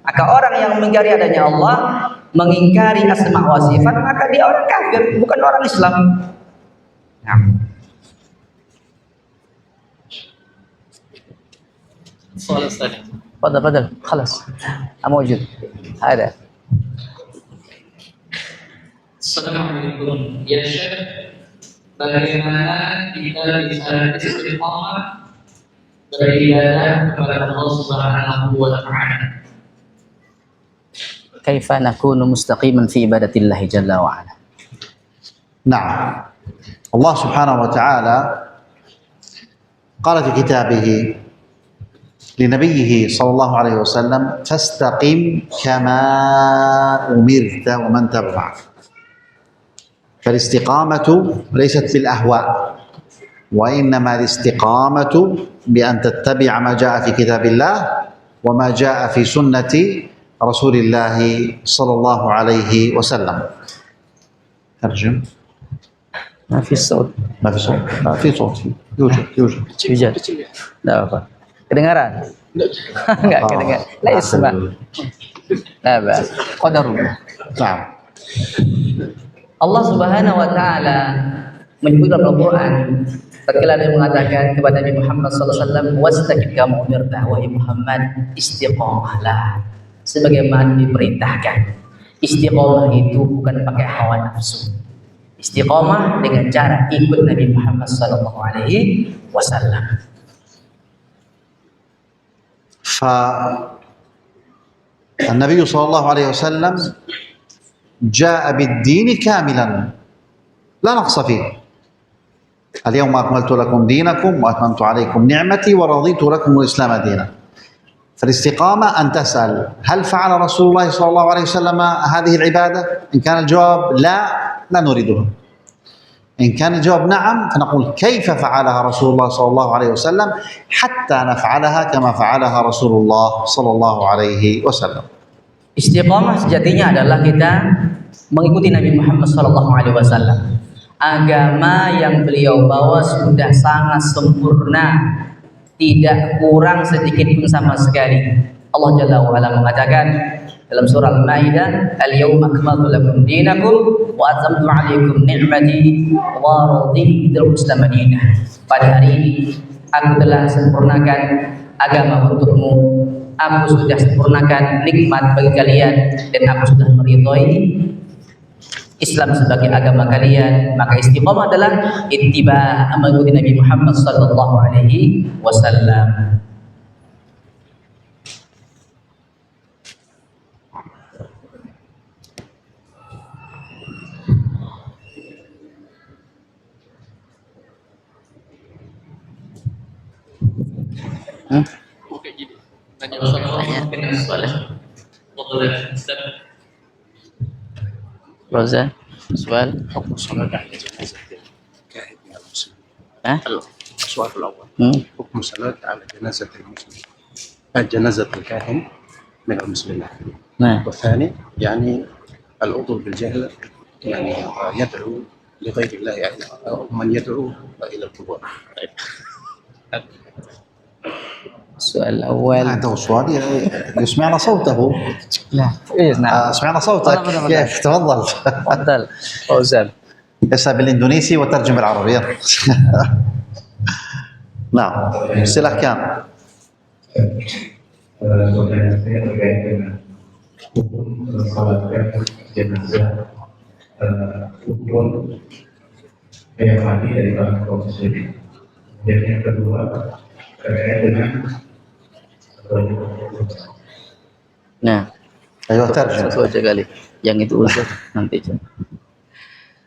Speaker 2: maka orang yang mengingkari adanya Allah, mengingkari asma wa sifat, maka dia orang kafir, bukan orang Islam. Nah.
Speaker 1: السؤال الثاني.
Speaker 2: تفضل خلاص موجود هذا.
Speaker 1: Assalamualaikum ya Syekh, bagaimana kita bisa istiqamah beribadah kepada Allah Subhanahu wa taala?
Speaker 2: كيف نكون مستقيما في عبادة الله جل وعلا؟
Speaker 3: نعم، الله سبحانه وتعالى قال في كتابه لنبيه صلى الله عليه وسلم: فاستقم كما أمرت ومن تبعك. فالاستقامة ليست بالأهواء، وإنما الاستقامة بأن تتبع ما جاء في كتاب الله وما جاء في سنة رسول الله صلى الله عليه وسلم. ترجم.
Speaker 2: ما في صوت.
Speaker 3: ما في صوت. ما في صوت. يوجد.
Speaker 2: لا apa. Kedengaran? Enggak kedengaran. La isma. La bas. Qadarullah.
Speaker 3: نعم.
Speaker 2: Allah Subhanahu wa taala menyebut dalam Al-Qur'an, tatkala dia mengatakan kepada Nabi Muhammad sallallahu alaihi wasallam, "Wastaqim kama umirta," wahai Muhammad, istiqomahlah sebagaimana diperintahkan. Istiqomah itu bukan pakai hawa nafsu. Istiqomah dengan cara ikut Nabi Muhammad sallallahu alaihi wasallam.
Speaker 3: فالنبي صلى الله عليه وسلم جاء بالدين كاملا لا نقص فيه. اليوم أكملت لكم دينكم وأتممت عليكم نعمتي ورضيت لكم الإسلام دينا. فالاستقامة أن تسأل: هل فعل رسول الله صلى الله عليه وسلم هذه العبادة؟ إن كان الجواب لا نريدها. إن كان الجواب نعم فنقول: كيف فعلها رسول الله صلى الله عليه وسلم حتى نفعلها كما فعلها رسول الله صلى الله عليه وسلم.
Speaker 2: Istiqomah sejatinya adalah kita mengikuti Nabi Muhammad sallallahu alaihi wasallam. Agama yang beliau bawa sudah sangat sempurna, tidak kurang sedikit pun sama sekali. Allah Jalla wa Ala mengatakan dalam surah Al-Maidah, "Al-yawma akmaltu lakum dinakum wa atamtu 'alaikum ni'mati wa raditu lakum Islam dinan." Pada hari ini aku telah sempurnakan agama untukmu. Aku sudah sempurnakan nikmat bagi kalian dan aku sudah meridhai Islam sebagai agama kalian. Maka istiqamah adalah ittiba' mengikuti Nabi Muhammad sallallahu alaihi wasallam.
Speaker 1: Oke, gini. Tanya soalnya. Boleh, Ustaz.
Speaker 2: Roza, soal.
Speaker 4: حكم الصلاة على جنازة الكاهن من المسلمين.
Speaker 2: ها؟
Speaker 4: السؤال الأول حكم الصلاة على جنازة المسلمين، جنازة الكاهن من المسلمين.
Speaker 2: نعم.
Speaker 4: والثاني يعني العضو بالجهل يعني يدعو لغير الله يعني أو من يدعو إلى القبور.
Speaker 2: السؤال الأول.
Speaker 3: عنده سؤال يسمعنا صوته.
Speaker 2: لا نعم.
Speaker 3: سمعنا صوتك. كيف؟ تفضل.
Speaker 2: تفضل فوزان.
Speaker 3: يسأل بالإندونيسي وترجم بالعربية. نعم، silahkan.
Speaker 5: Pertanyaan saya terkait dengan hukum mensolatkan jenazah hukum yang mati dari orang kaum muslimin. Dan yang kedua terkait dengan
Speaker 2: Nah,
Speaker 3: أيوة ترجم.
Speaker 2: sesuatu aja kali. Yang itu usah nanti.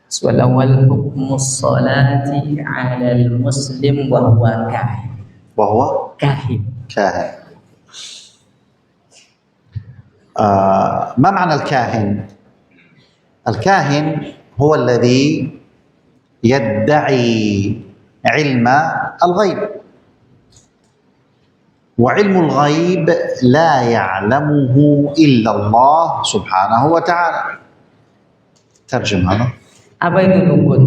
Speaker 2: Soal awal hukumus salati 'alal muslim wa huwa kahin.
Speaker 3: وهو
Speaker 2: Kahin.
Speaker 3: كاهن. ما معنى الكاهن؟ الكاهن هو الذي يدعي علم الغيب، وعلم الغيب لا يعلمه إلا الله سبحانه وتعالى. ترجم هذا.
Speaker 2: Apa itu dukun?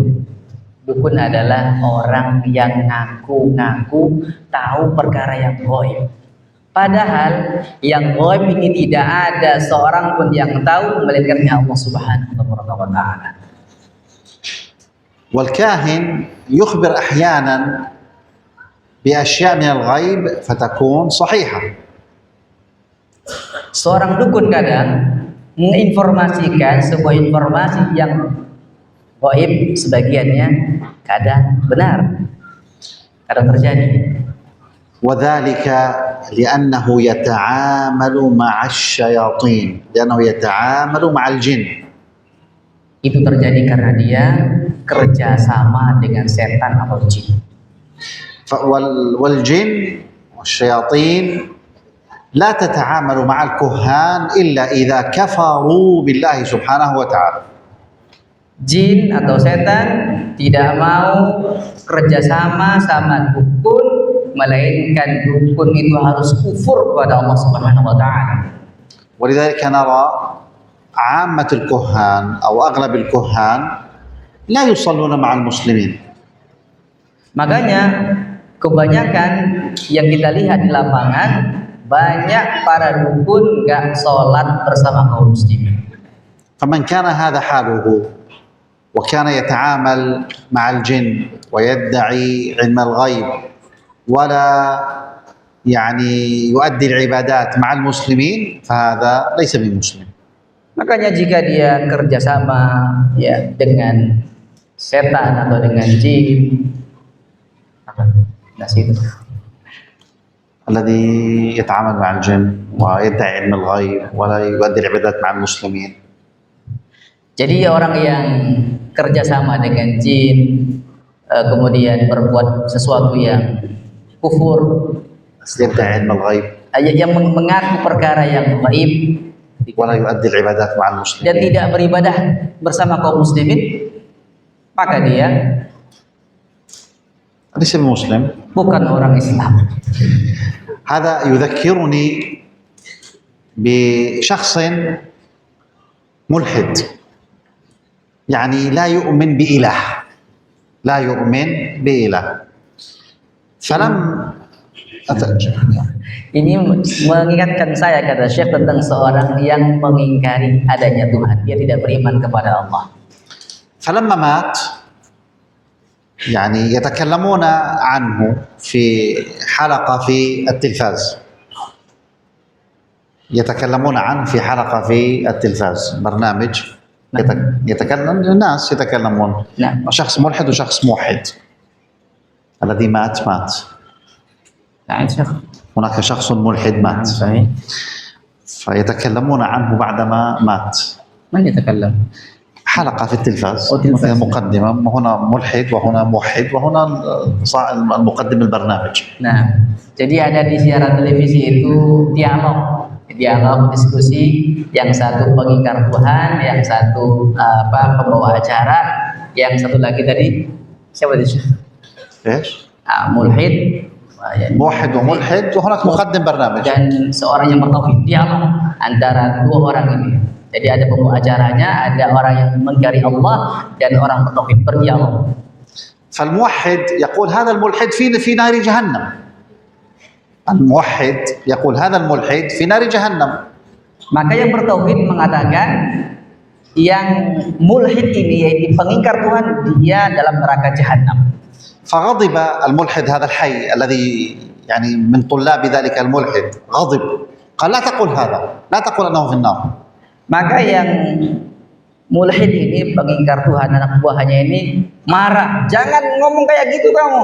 Speaker 2: Dukun adalah orang yang ngaku-ngaku tahu perkara yang gaib. Padahal yang gaib ini tidak ada seorang pun yang tahu melainkan Allah Subhanahu wa taala.
Speaker 3: والكاهن يخبر أحيانا بأشياء من الغيب فتكون صحيحة.
Speaker 2: Seorang dukun kadang menginformasikan sebuah informasi yang gaib, sebagiannya kadang benar, kadang terjadi.
Speaker 3: وذلك لأنه يتعامل مع الشياطين، لأنه يتعامل مع الجن.
Speaker 2: Itu terjadi karena dia kerjasama dengan setan atau jin.
Speaker 3: والجن والشياطين لا تتعامل مع الكهان إلا إذا كفروا بالله سبحانه وتعالى.
Speaker 2: Jin atau setan tidak mau kerjasama sama dukun, melainkan dukun itu harus kufur kepada Allah Subhanahu wa taala.
Speaker 3: ولذلك نرى عامة الكهان أو أغلب الكهان لا يصلون مع المسلمين.
Speaker 2: Makanya kebanyakan yang kita lihat di lapangan, banyak para dukun nggak sholat bersama kaum muslimin.
Speaker 3: فمن كان هذا حاله وكان يتعامل مع الجن ويدعي علم الغيب ولا يعني يؤدي العبادات مع المسلمين فهذا ليس بمسلم.
Speaker 2: Makanya jika dia kerjasama ya dengan setan atau dengan jin,
Speaker 3: الذي يتعامل مع الجن ويدعي علم الغيب ولا يؤدي العبادات مع المسلمين.
Speaker 2: Jadi orang yang kerjasama dengan jin, kemudian berbuat sesuatu yang kufur,
Speaker 3: يدعي علم الغيب
Speaker 2: yang mengaku perkara yang gaib,
Speaker 3: ولا يؤدي العبادات مع
Speaker 2: dan
Speaker 3: المسلمين
Speaker 2: tidak beribadah bersama kaum muslimin, maka dia
Speaker 3: ليس بمسلم.
Speaker 2: bukan orang Islam.
Speaker 3: هذا يذكرني بشخص ملحد، يعني لا يؤمن بإله، لا يؤمن بإله. فلم
Speaker 2: Ini mengingatkan saya, kata Syekh, tentang seorang yang mengingkari adanya Tuhan. Dia tidak beriman kepada Allah.
Speaker 3: فلما مات يعني يتكلمون عنه في حلقة في التلفاز، يتكلمون عنه في حلقة في التلفاز، برنامج يتكلم الناس يتكلمون.
Speaker 2: نعم.
Speaker 3: شخص ملحد وشخص موحد، الذي مات.
Speaker 2: Nah, Syekh.
Speaker 3: هناك شخص ملحد مات
Speaker 2: Baik.
Speaker 3: فيتكلمون عنه بعدما مات.
Speaker 2: من يتكلم؟
Speaker 3: حلقة في التلفاز،
Speaker 2: أو تلفاز.
Speaker 3: فيها مقدمة، هنا ملحد وهنا موحد وهنا المقدم البرنامج.
Speaker 2: Nah, jadi ada di siaran televisi itu dialog diskusi, yang satu pengingkar Tuhan, yang satu pembawa acara, yang satu lagi tadi siapa itu?
Speaker 3: ايش؟
Speaker 2: Mulhid,
Speaker 3: موحد وملحد وهناك مقدم برنامج.
Speaker 2: dan seorang yang bertauhid, dialog antara dua orang ini. Jadi ada pembawa acaranya, ada orang yang mengingkari Allah, dan orang bertauhid berdialog.
Speaker 3: فالموحد يقول هذا الملحد في نار جهنم. الموحد يقول هذا الملحد في نار جهنم.
Speaker 2: Maka yang bertauhid mengatakan yang mulhid ini, yaitu pengingkar Tuhan, dia dalam neraka jahanam.
Speaker 3: فغضب الملحد هذا الحي الذي يعني من طلاب ذلك الملحد، غضب قال لا تقول هذا، لا تقول انه في النار.
Speaker 2: Maka yang mulhid ini, pengingkar Tuhan, anak buahnya ini marah, jangan ngomong kayak gitu kamu.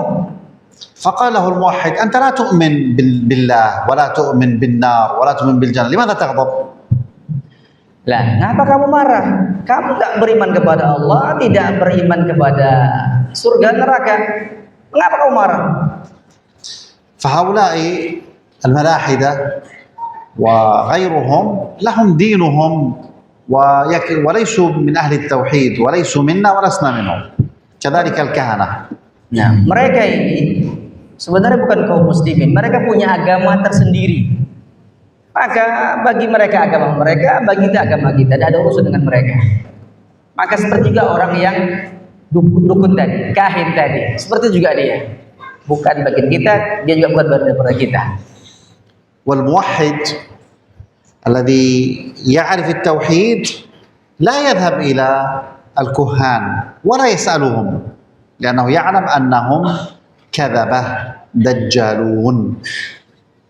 Speaker 3: فقال له الموحد انت لا تؤمن بالله ولا تؤمن بالنار ولا تؤمن بالجنه، لماذا تغضب؟
Speaker 2: Lah, ngapa kamu marah? Kamu nggak beriman kepada Allah, tidak beriman kepada surga neraka. Mengapa kamu marah?
Speaker 3: فهؤلاء الملاحدة وغيرهم لهم دينهم وليسوا من أهل التوحيد وليسوا منا ولسنا منهم كذلك الكهنة.
Speaker 2: Nah, mereka ini sebenarnya bukan kaum muslimin, mereka punya agama tersendiri. Maka bagi mereka agama mereka, bagi kita agama kita, tidak ada urusan dengan mereka. Maka seperti juga orang yang dukun tadi, kahin tadi, seperti juga dia. Bukan bagian kita, dia juga bukan bagian daripada kita.
Speaker 3: والموحد الذي يعرف التوحيد لا يذهب إلى الكهان ولا يسألهم لأنه يعلم أنهم كذبة دجالون.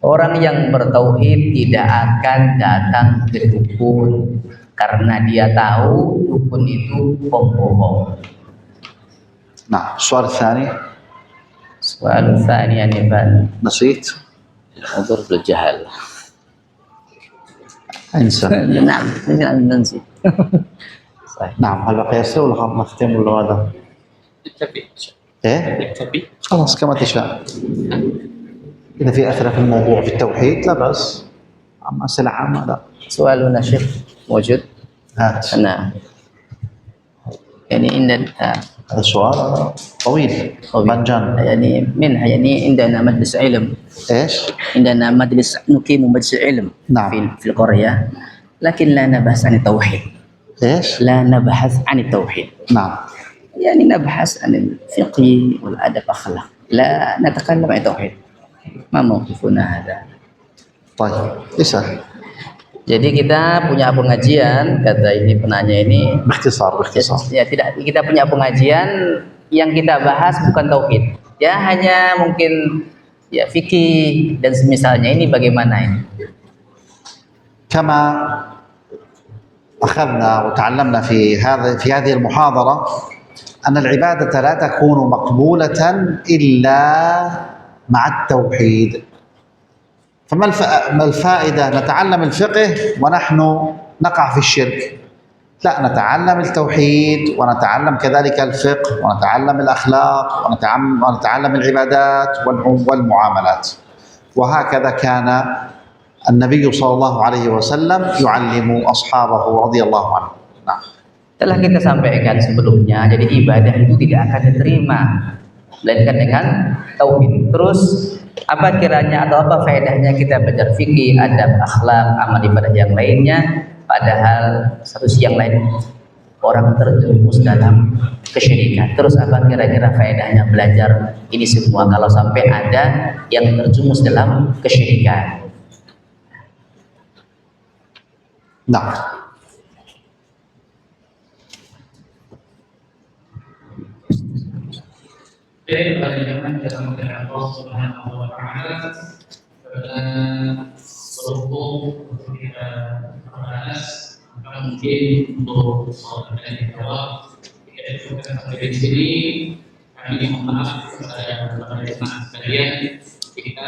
Speaker 2: Orang yang bertauhid tidak akan datang ke dukun karena dia tahu dukun itu pembohong.
Speaker 3: نعم. السؤال الثاني
Speaker 2: Soal tsani anifan.
Speaker 3: نسيت.
Speaker 2: Udzur bil jahal.
Speaker 3: انسى.
Speaker 2: Nah, nanti.
Speaker 3: نعم. هل بقي أسئلة ولا نختم ولا هذا؟ إيه؟ خلاص كما تشاء. إذا في أسئلة في الموضوع في التوحيد لا بأس. أما أسئلة عامة لا.
Speaker 2: سؤالنا شيخ موجود.
Speaker 3: هات.
Speaker 2: نعم. يعني إن
Speaker 3: هذا السؤال طويل مجانا.
Speaker 2: يعني منها يعني عندنا مجلس علم.
Speaker 3: إيش؟
Speaker 2: عندنا مجلس نقيم مجلس علم.
Speaker 3: نعم.
Speaker 2: في القرية، لكن لا نبحث عن التوحيد.
Speaker 3: إيش؟
Speaker 2: لا نبحث عن التوحيد.
Speaker 3: نعم.
Speaker 2: يعني نبحث عن الفقه والأدب أخلاق، لا نتكلم عن التوحيد. ما موقفنا هذا؟
Speaker 3: طيب اسأل.
Speaker 2: Jadi kita punya pengajian, kata ini penanya ini.
Speaker 3: باختصار باختصار.
Speaker 2: Ya tidak, kita punya pengajian yang kita bahas bukan tauhid. Ya hanya mungkin ya fikih dan semisalnya. Ini bagaimana ini?
Speaker 3: كما أخذنا وتعلمنا في هذه المحاضرة أن العبادة لا تكون مقبولة إلا مع التوحيد. فما الفائدة نتعلم الفقه ونحن نقع في الشرك؟ لا، نتعلم التوحيد ونتعلم كذلك الفقه ونتعلم الأخلاق ونتعلم العبادات والمعاملات. وهكذا كان النبي صلى الله عليه وسلم يعلم أصحابه رضي الله عنه. نعم.
Speaker 2: Telah kita sampaikan sebelumnya, jadi ibadah itu tidak akan diterima melainkan dengan tauhid. Terus apa kiranya atau apa faedahnya kita belajar fikih, adab, akhlak, amal ibadah yang lainnya, padahal satu sisi yang lain orang terjerumus dalam kesyirikan. Terus apa kira-kira faedahnya belajar ini semua kalau sampai ada yang terjerumus dalam kesyirikan?
Speaker 3: نعم.
Speaker 1: Jadi pada zaman kita mengenal Allah Subhanahu wa Ta'ala, karena berhubung untuk kita bahas, maka mungkin untuk soal dan jawab kita cukupkan sampai di sini. Kami mohon maaf kepada para jemaah sekalian, jika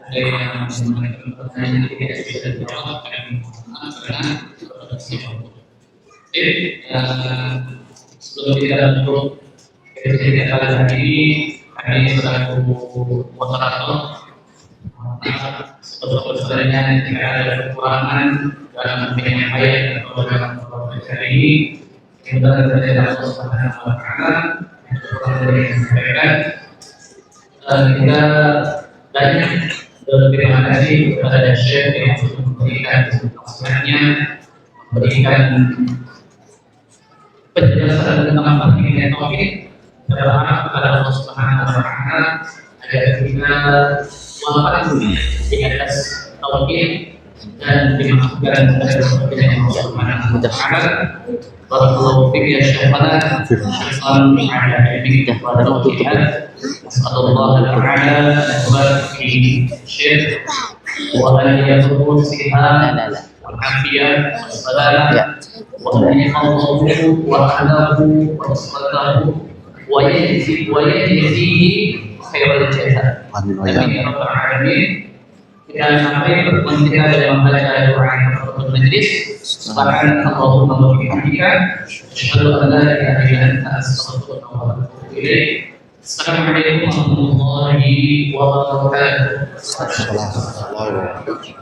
Speaker 1: ada yang mengajukan pertanyaan yang tidak bisa dijawab, kami mohon maaf karena keterbatasan waktu. Sebelum kita tutup sesi kali ini, kami selaku moderator sebenarnya jika ada kekurangan dalam penyampaian atau dalam pembelajaran ini, kita dari Allah Subhanahu wa Ta'ala yang menyampaikan. Kita banyak berterima kasih kepada Syekh yang sudah memberikan masukannya, memberikan penjelasan tentang pentingnya tauhid. Kita berharap kepada Allah Subhanahu wa Ta'ala agar kita wafat di atas tauhid dan dimasukkan ke dalam surga Allah Subhanahu wa Ta'ala. Barakallahu fiik ya Syekhana, syukran ala ilmika wa tawfiqika. Nasallallahu ta'ala an fi syekh wa an yarzuqhu sihat wal afiyah was salam wa an yahfazahu wa ahlahu wa yasqatahu ويجزيه خير الجزاء. آمين يا رب العالمين. Kita sampai pertemuan kita dalam membaca doa kafaratul majlis. Subhanallahumma wa bihamdika, asyhadu an la ilaha illa anta, astaghfiruka wa atubu ilaik. Assalamualaikum warahmatullahi wabarakatuh.
Speaker 3: Assalamualaikum warahmatullahi wabarakatuh.